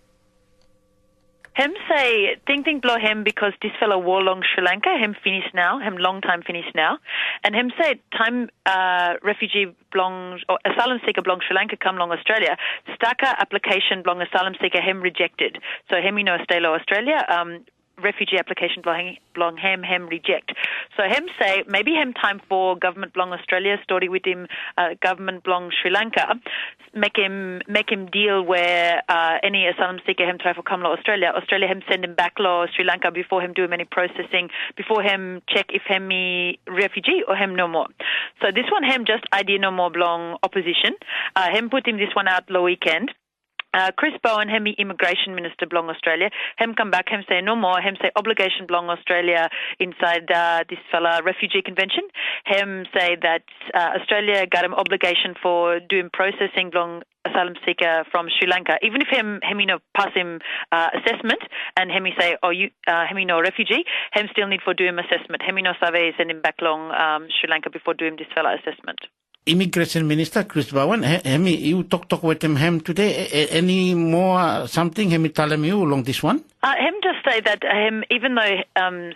Him say, think blow him because this fellow war long Sri Lanka, him finish now, him long time finish now. And him say, time refugee belong, or asylum seeker belong Sri Lanka come long Australia, staka application belong asylum seeker him rejected. So him stay low Australia, refugee application belong him reject. So him say maybe him time for government belong Australia story with him government belong Sri Lanka make him deal where any asylum seeker him try for come law Australia him send him back law Sri Lanka before him do him any processing before him check if him me refugee or him no more. So this one him just idea no more belong opposition him put him this one out low weekend. Chris Bowen, him Immigration Minister belong Australia, him come back, him say no more, him say obligation belong Australia inside this fella refugee convention, him say that Australia got him obligation for doing processing belong asylum seeker from Sri Lanka, even if him pass him assessment and him say him refugee, him still need for doing assessment, him survey send him back long Sri Lanka before doing this fella assessment. Immigration Minister Chris Bowen, you talk with him today. Any more something him tell him you along this one? Him just say that him even though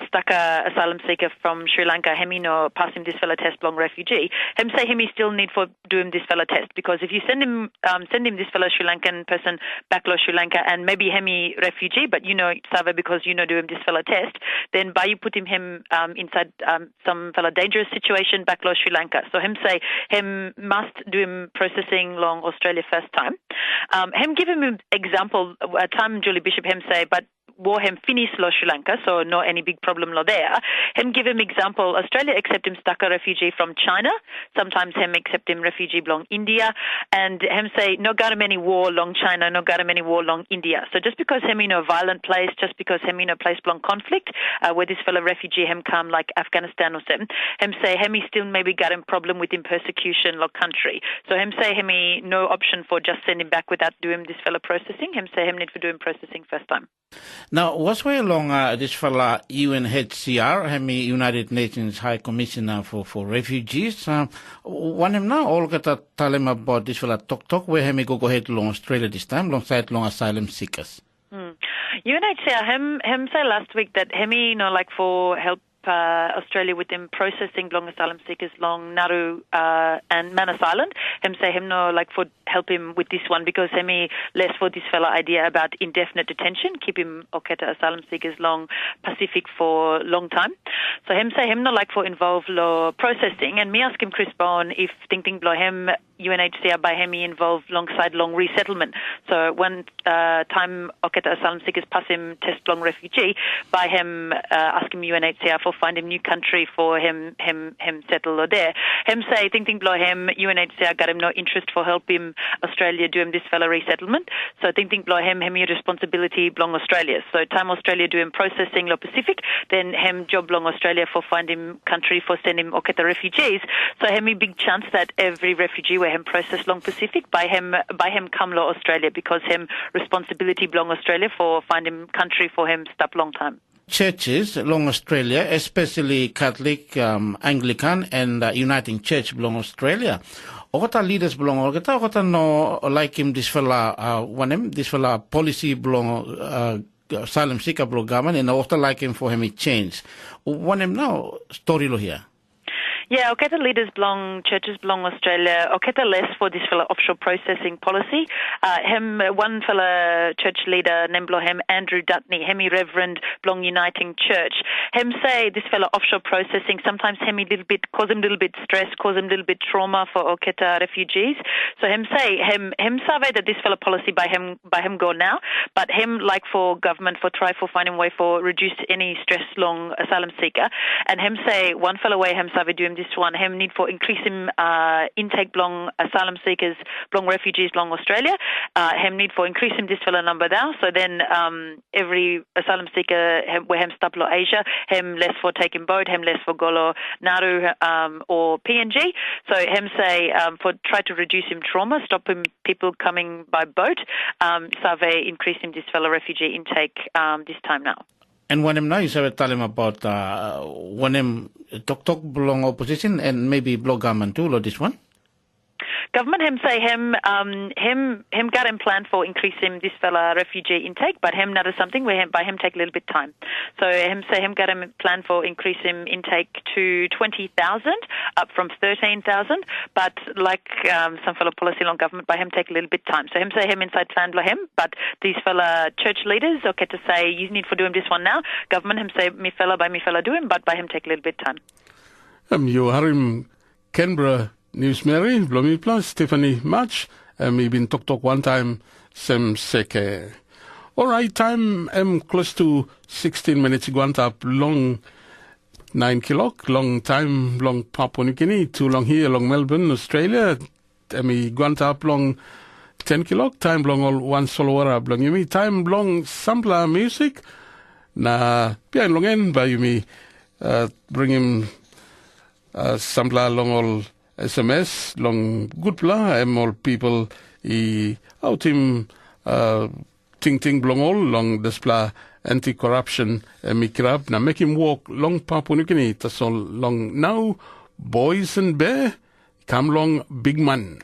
stuck a asylum seeker from Sri Lanka, him pass him this fella test belong refugee. Him say him still need for doing this fella test because if you send him this fella Sri Lankan person back to Sri Lanka and maybe him refugee, but Sava because do him this fella test, then by you put him inside some fella dangerous situation back to Sri Lanka. So him say him must do him processing long Australia first time. Him give him example time Julie Bishop him say but war him finish lo Sri Lanka, so no any big problem lo there. Him give him example, Australia accept him stuck a refugee from China, sometimes him accept him refugee belong India, and him say no got him any war long China, no got him any war long India. So just because him violent place, just because him place belong conflict, where this fellow refugee him come like Afghanistan or something, him say him still maybe got him problem with him persecution lo country. So him say him no option for just send him back without doing this fellow processing, him say him need for doing processing first time. Now, what's way along this fella UNHCR, United Nations High Commissioner for Refugees? One him now all got to tell him about this fella Tok where him go ahead along Australia this time, alongside long asylum seekers. UNHCR him say last week that him like for help Australia with them processing long asylum seekers long Nauru and Manus Island. Him say him no like for help him with this one because him less for this fella idea about indefinite detention, keep him oketa asylum seekers long Pacific for long time. So him say him no like for involve law processing and me ask him Chris Bowen if thinking blow him UNHCR by him involved alongside long resettlement. So one time oketa asylum seekers pass him test long refugee by him ask him UNHCR for find him new country for him settle or there. Him say thinking below him UNHCR got him no interest for help him Australia do him this fella resettlement. So thinking below him your responsibility belong Australia. So time Australia do him processing lo Pacific, then him job belong Australia for find him country for send him oketa refugees. So him big chance that every refugee where him process long Pacific by him come lo Australia because him responsibility belong Australia for find him country for him stop long time. Churches along Australia, especially Catholic, Anglican, and Uniting Church belong Australia. Ogata leaders belong ogata no like him this fella this fella policy belong asylum seeker belong government and ogata like him for him it change. One him now story lo here. Yeah, Oketa leaders belong, churches belong Australia. Oketa less for this fella offshore processing policy. One fella church leader, named him Andrew Dutney, hemi Reverend belong Uniting Church. Him say this fella offshore processing sometimes cause him a little bit stress, cause him a little bit trauma for Oketa refugees. So him say him survey that this fella policy by him go now, but him like for government for try for finding way for reduce any stress long asylum seeker. And him say one fella way him survey do him this one, hem need for increasing intake belong asylum seekers, belong refugees belong Australia, hem need for increasing this fella number now. So then every asylum seeker where hem staplo Asia, hem less for taking boat, hem less for golo Nauru or PNG. So hem say for try to reduce him trauma, stop him people coming by boat, survey increasing this fellow refugee intake this time now. And when I'm now, you said tell him about when I'm talk belong opposition and maybe blow government too, or this one. Government him say him got him plan for increasing this fella refugee intake, but him not something where him by him take a little bit time. So him say him got him plan for increasing intake to 20,000 up from 13,000, but like some fella policy long government by him take a little bit time. So him say him inside plan for him, but these fella church leaders okay to say you need for doing this one now. Government him say me fella do him, but by him take a little bit time. You are in Canberra. News Mary, Blomi Plus, Stephanie March, we been talk one time, Sem Seke. All right, time close to 16 minutes, going up long 9 o'clock, long time, long Papua New Guinea, too long here, long Melbourne, Australia, we going up long 10 o'clock, time long all one solo hour, long you time long sampler music, na pian long end, by you bring him sampler long all SMS long good pla all people out him ting blong all long display anti-corruption mikrab na make him walk long Papua New Guinea that's all long now boys and bear come long big man.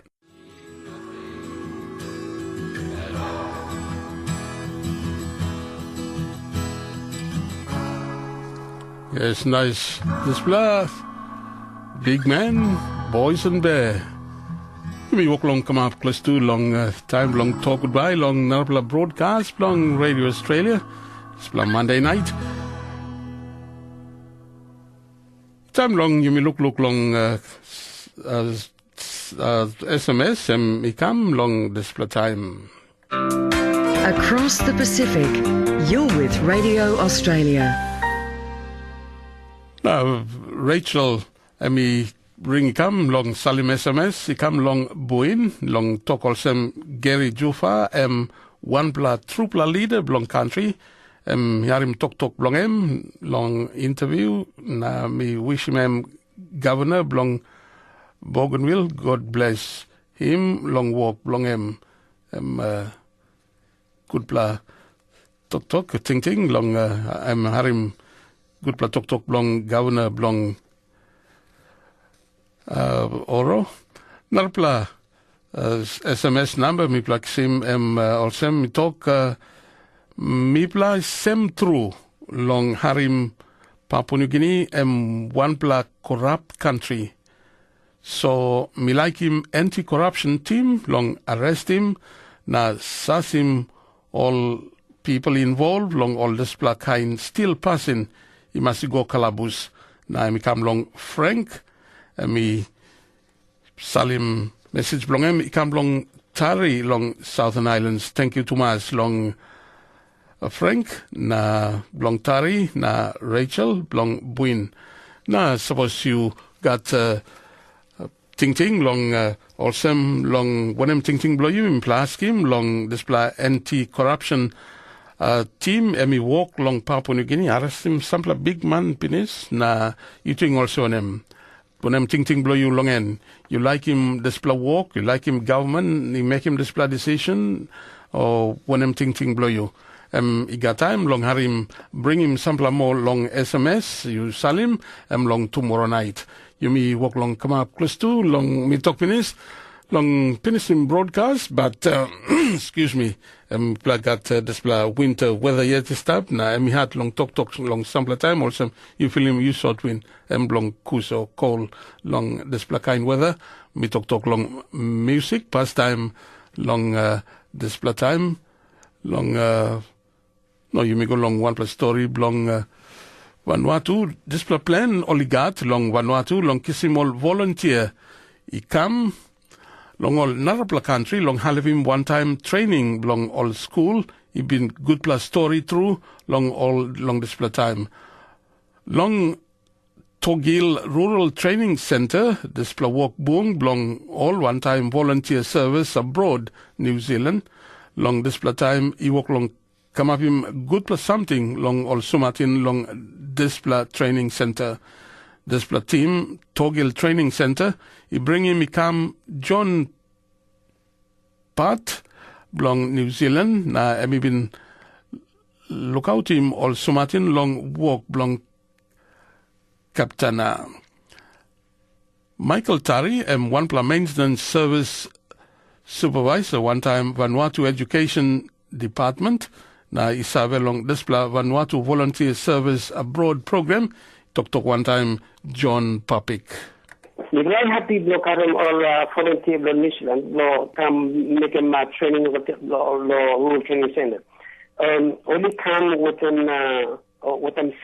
Yes, nice display big man. Boys and bear. We walk long, come up close to long time, long talk goodbye, long Narpla broadcast, long Radio Australia. It's long Monday night. Time long, you may look long SMS and me come long display time. Across the Pacific, you're with Radio Australia. Now, Rachel and me ring come long Salim SMS, come long Buin, long talk also Gary Jufa, one bla trupla leader long country, yarim talk long interview, na me wish him governor long Bougainville, God bless him, long walk long good bla talk ting long harim good bla talk long governor long Oro Narpla SMS number mi plak sim also mi talk mi pla sem true long harim Papua New Guinea one pla corrupt country. So mi like him anti-corruption team long arrest him na sas him all people involved long all this pla kind still passing he must go kalabus na mi come long Frank. Me Salim message blong he come long Tari long Southern Islands. Thank you Thomas long Frank na blong Tari na Rachel blong Buin. Na suppose you got ting long also long when ting blow you in plaskim long display anti-corruption team me walk long Papua New Guinea arrest him sample big man pinis na you think also on him. When I'm ting blow you long end, you like him display walk, you like him government, you make him display decision, or when I'm ting blow you. He got time long harim bring him sample more long SMS, you sell him, long tomorrow night. You me walk long come up close to long me talk finish, long finish him broadcast, but excuse me, got display winter weather yet to stop. Na me had long talk long sample time also you feel him you short win long kuso cold long display kind weather. Me talk long music pastime long display time long no you may go long one plus story long Vanuatu display plan oligat long Vanuatu long kissimol volunteer he come long all Narapla country, long Halivim one time training, long all school, he been good plus story through, long all long display time. Long Togil Rural Training Center, display work boom, long all one-time volunteer service abroad, New Zealand. Long display time, he work long come up him good plus something, long also Martin long display training center. Display team, Togil Training Center, he bring him, he come John Pat, long New Zealand, na emi been look out him also Martin long walk, long Captain Michael Tari, one plan maintenance service supervisor, one time Vanuatu Education Department, na isabe long display Vanuatu Volunteer Service Abroad Program, talk one time John Papik. We're very happy to come all volunteer in New Zealand, come make a training with the rural training center. Only come within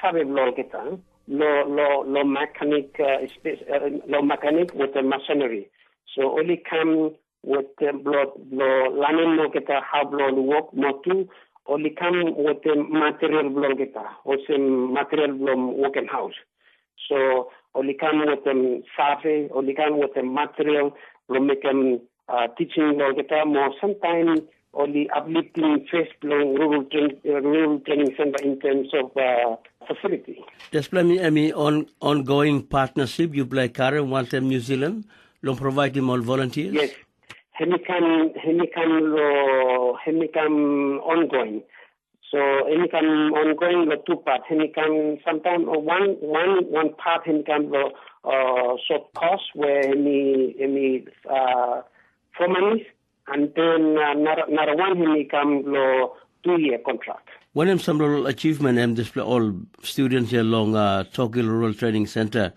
survey law kita. Law mechanic with the machinery. So only come with the learning mo kita how blow work motu. Only come with the material blow kita, also material blow working house. So only come with the survey, only come with the material blow make them teaching blow kita more sometimes. Only uplifting face blow rural training center in terms of facility. Just me ongoing partnership. You play Karen one time New Zealand. Long provide him all volunteers. Yes, he can ongoing. So he can ongoing the two part. He can sometimes one part he can short course where he for money. And then another one he come 2-year contract. One of some rural achievement display all students here along Tokyo Rural Training Center.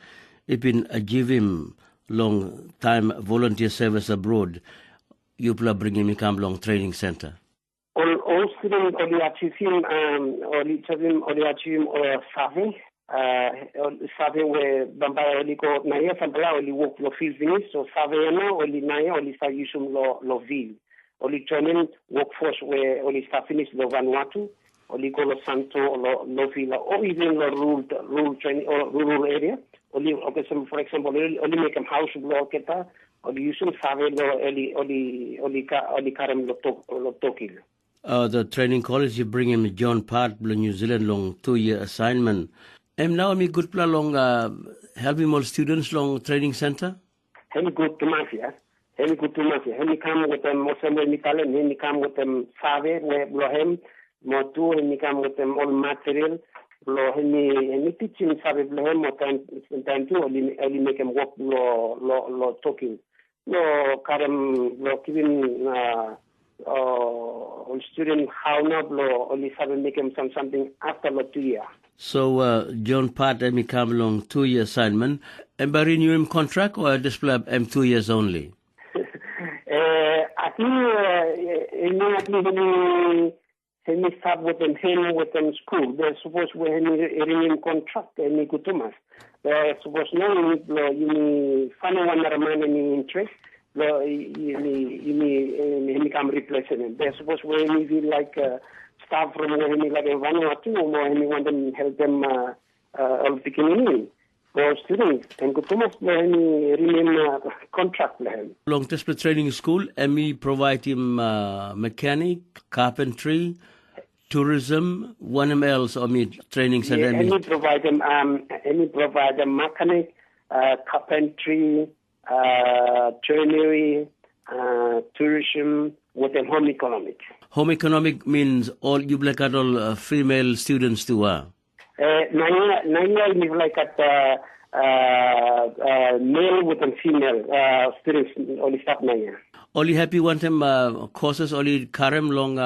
It been give him long time volunteer service abroad. You bring him come long training center. All students only achieve him survey. Survey where Bamba only go naya Sambala only work lo field finish so survey na only naya only start using lo ville only training workforce where only start finish lo Vanuatu only go lo Santo lo Villa or even lo rural training or rural area only okay so for example only make them house lo kita only using survey lo only karam lo Tokil. The training college you bring him John Part New Zealand long 2-year assignment. Now I'm good plan long helping all students long training center. Any good to mafia. Any come with them Mosambik Italian, any come with them survey where blow him, more two, any come with them all material, blow any teaching survey blow him more time to only make him work lo talking. No karam blow giving all student how not blow only survey make him something after lo 2 years. So John Part and come along 2-year assignment. And by renew him contract or display 2 years only? I think he start with them school. They're supposed to renew contract and go to mass. They're supposed to you find one man any interest. You become replacement. They're supposed to be like staff from where he like Vanuatu or he want them help them all beginning for students and go to much remain contract them. Long display training school, we provide him mechanic, carpentry, tourism, one else or training center. Yeah, provide them mechanic, carpentry, joinery, tourism with them home economic. Home economic means all you black at all female students too. Nanya is like at male with and female students only start Nanya. Only happy one time courses only Karam long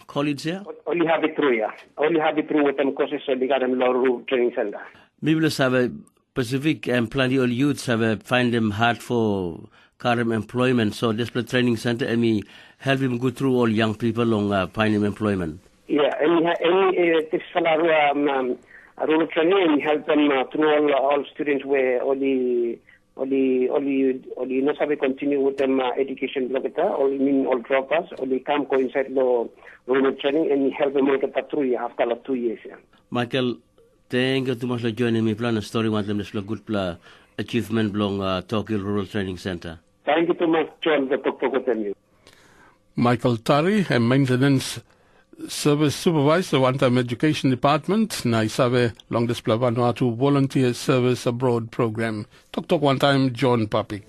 college here? Only have it through, yeah. Only have it through with them courses only Karam Law Training Center. Maybe let's have a Pacific and plenty of youths have find them hard for current employment. So display training center and me help him go through all young people long finding employment. Yeah, and this rural training and help them through all students where only not have continue with them education blogata or mean all dropouts only come coincide the rural training and help them make it through after 2 years. Yeah. Michael Thank you too much for joining me. Plan a story one time. This good achievement belong Tok Rural Training Center. Thank you too much, John, the Tok you. Michael Tari, a maintenance service supervisor, one-time education department, na isabe long display Vanuatu volunteer service abroad program. Tok one time, John Papik.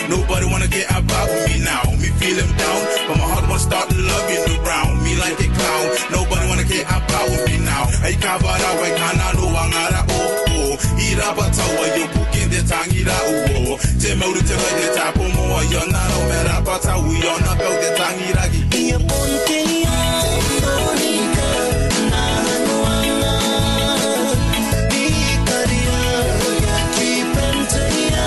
Nobody wanna get about me now. Me feel him down, but my heart won't start loving around me like a clown. Nobody wanna get about me now. I can't bother, I can't know wangara oh. Ira batawa yo booking the tangira oh. Tell me to tell the tapo more. You're not a better bata. We are not go the tangira. Ia ponte monica na noana. Ikaria ya kipente ya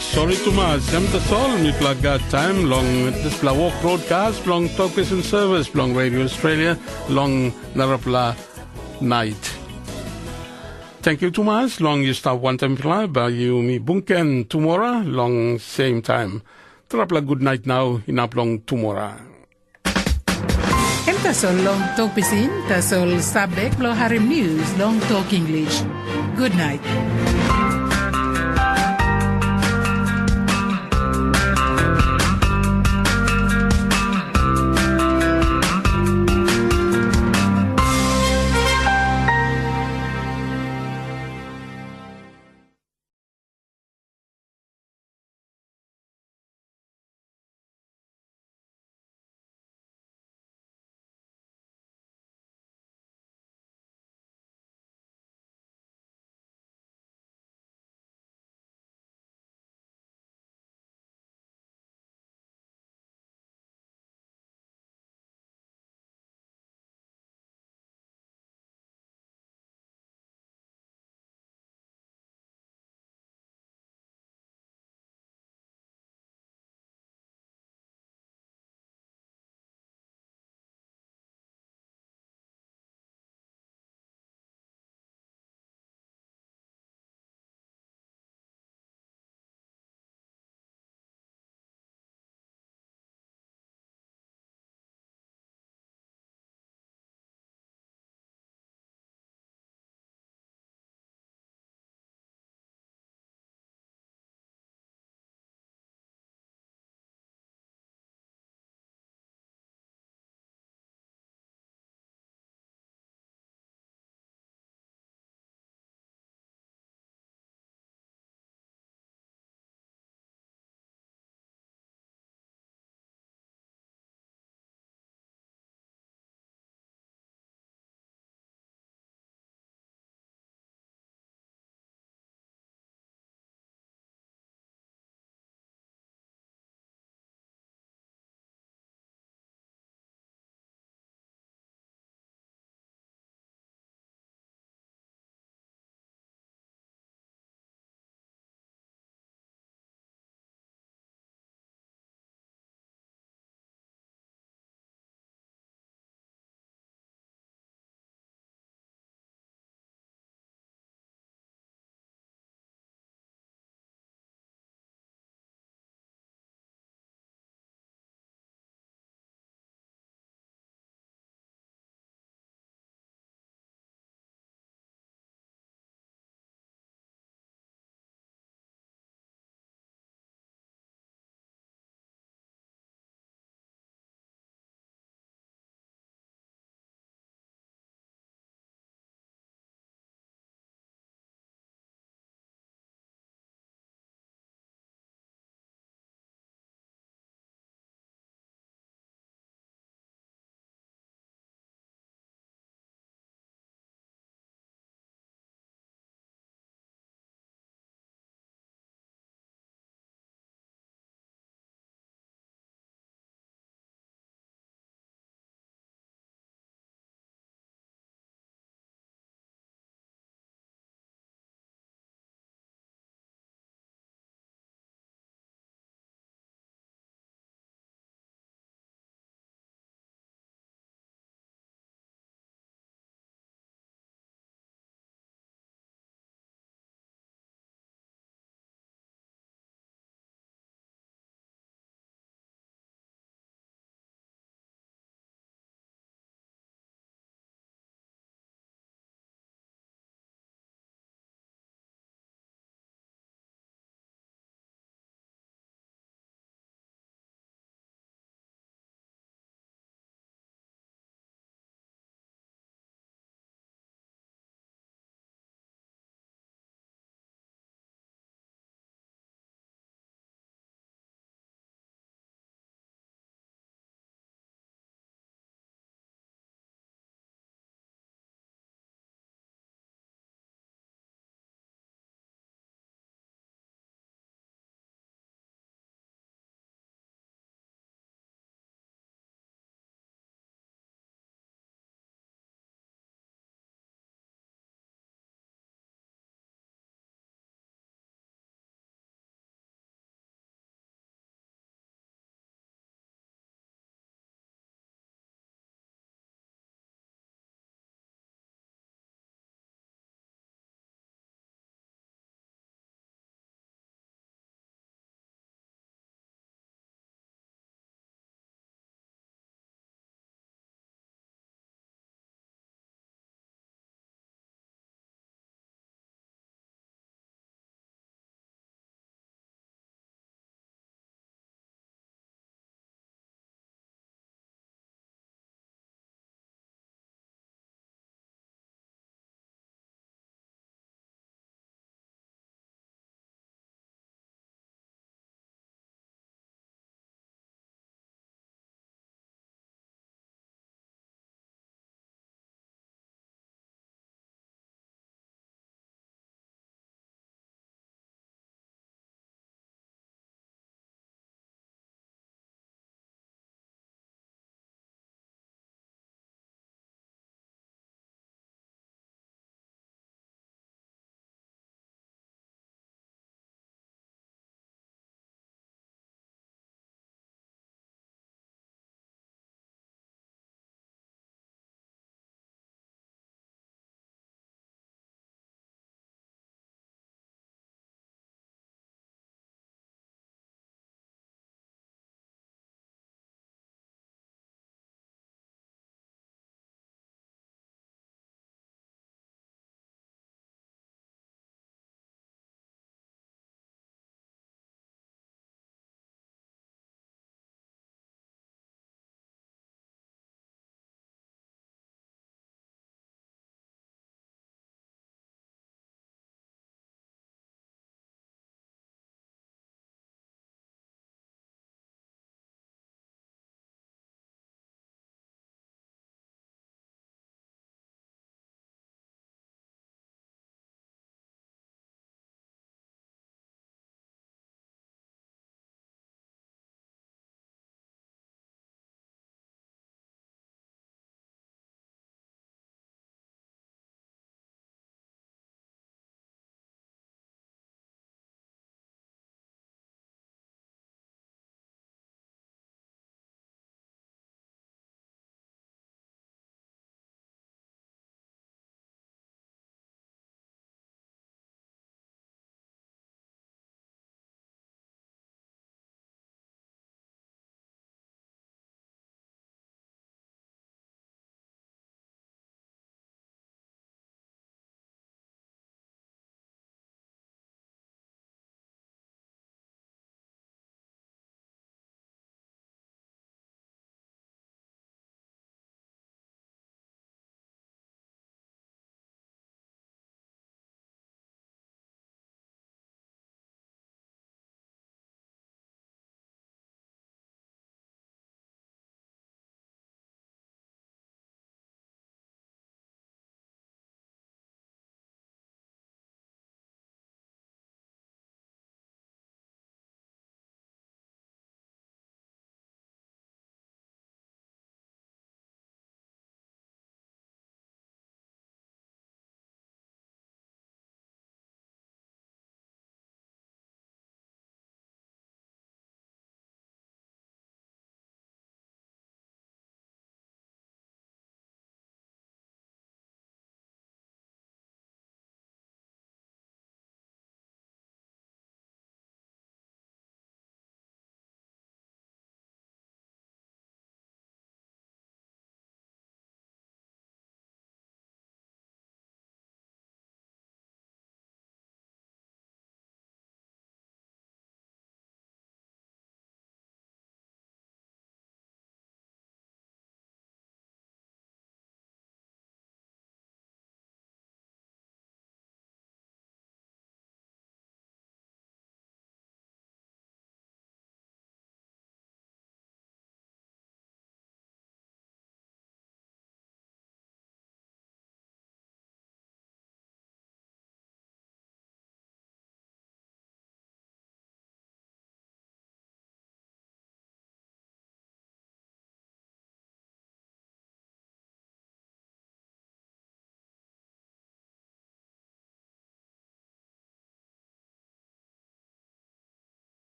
Sorry too much. Jam the soul. Me plug time long this pla walk broadcast long Tok Pisin service long Radio Australia long Narapla night. Thank you too much. Long you start one time fly by you me bunken tomorrow long same time. Trapla good night now in up long tomorrow. Em ta sol long Tok Pisin ta sol sabek lo harim news long Tok English. Good night.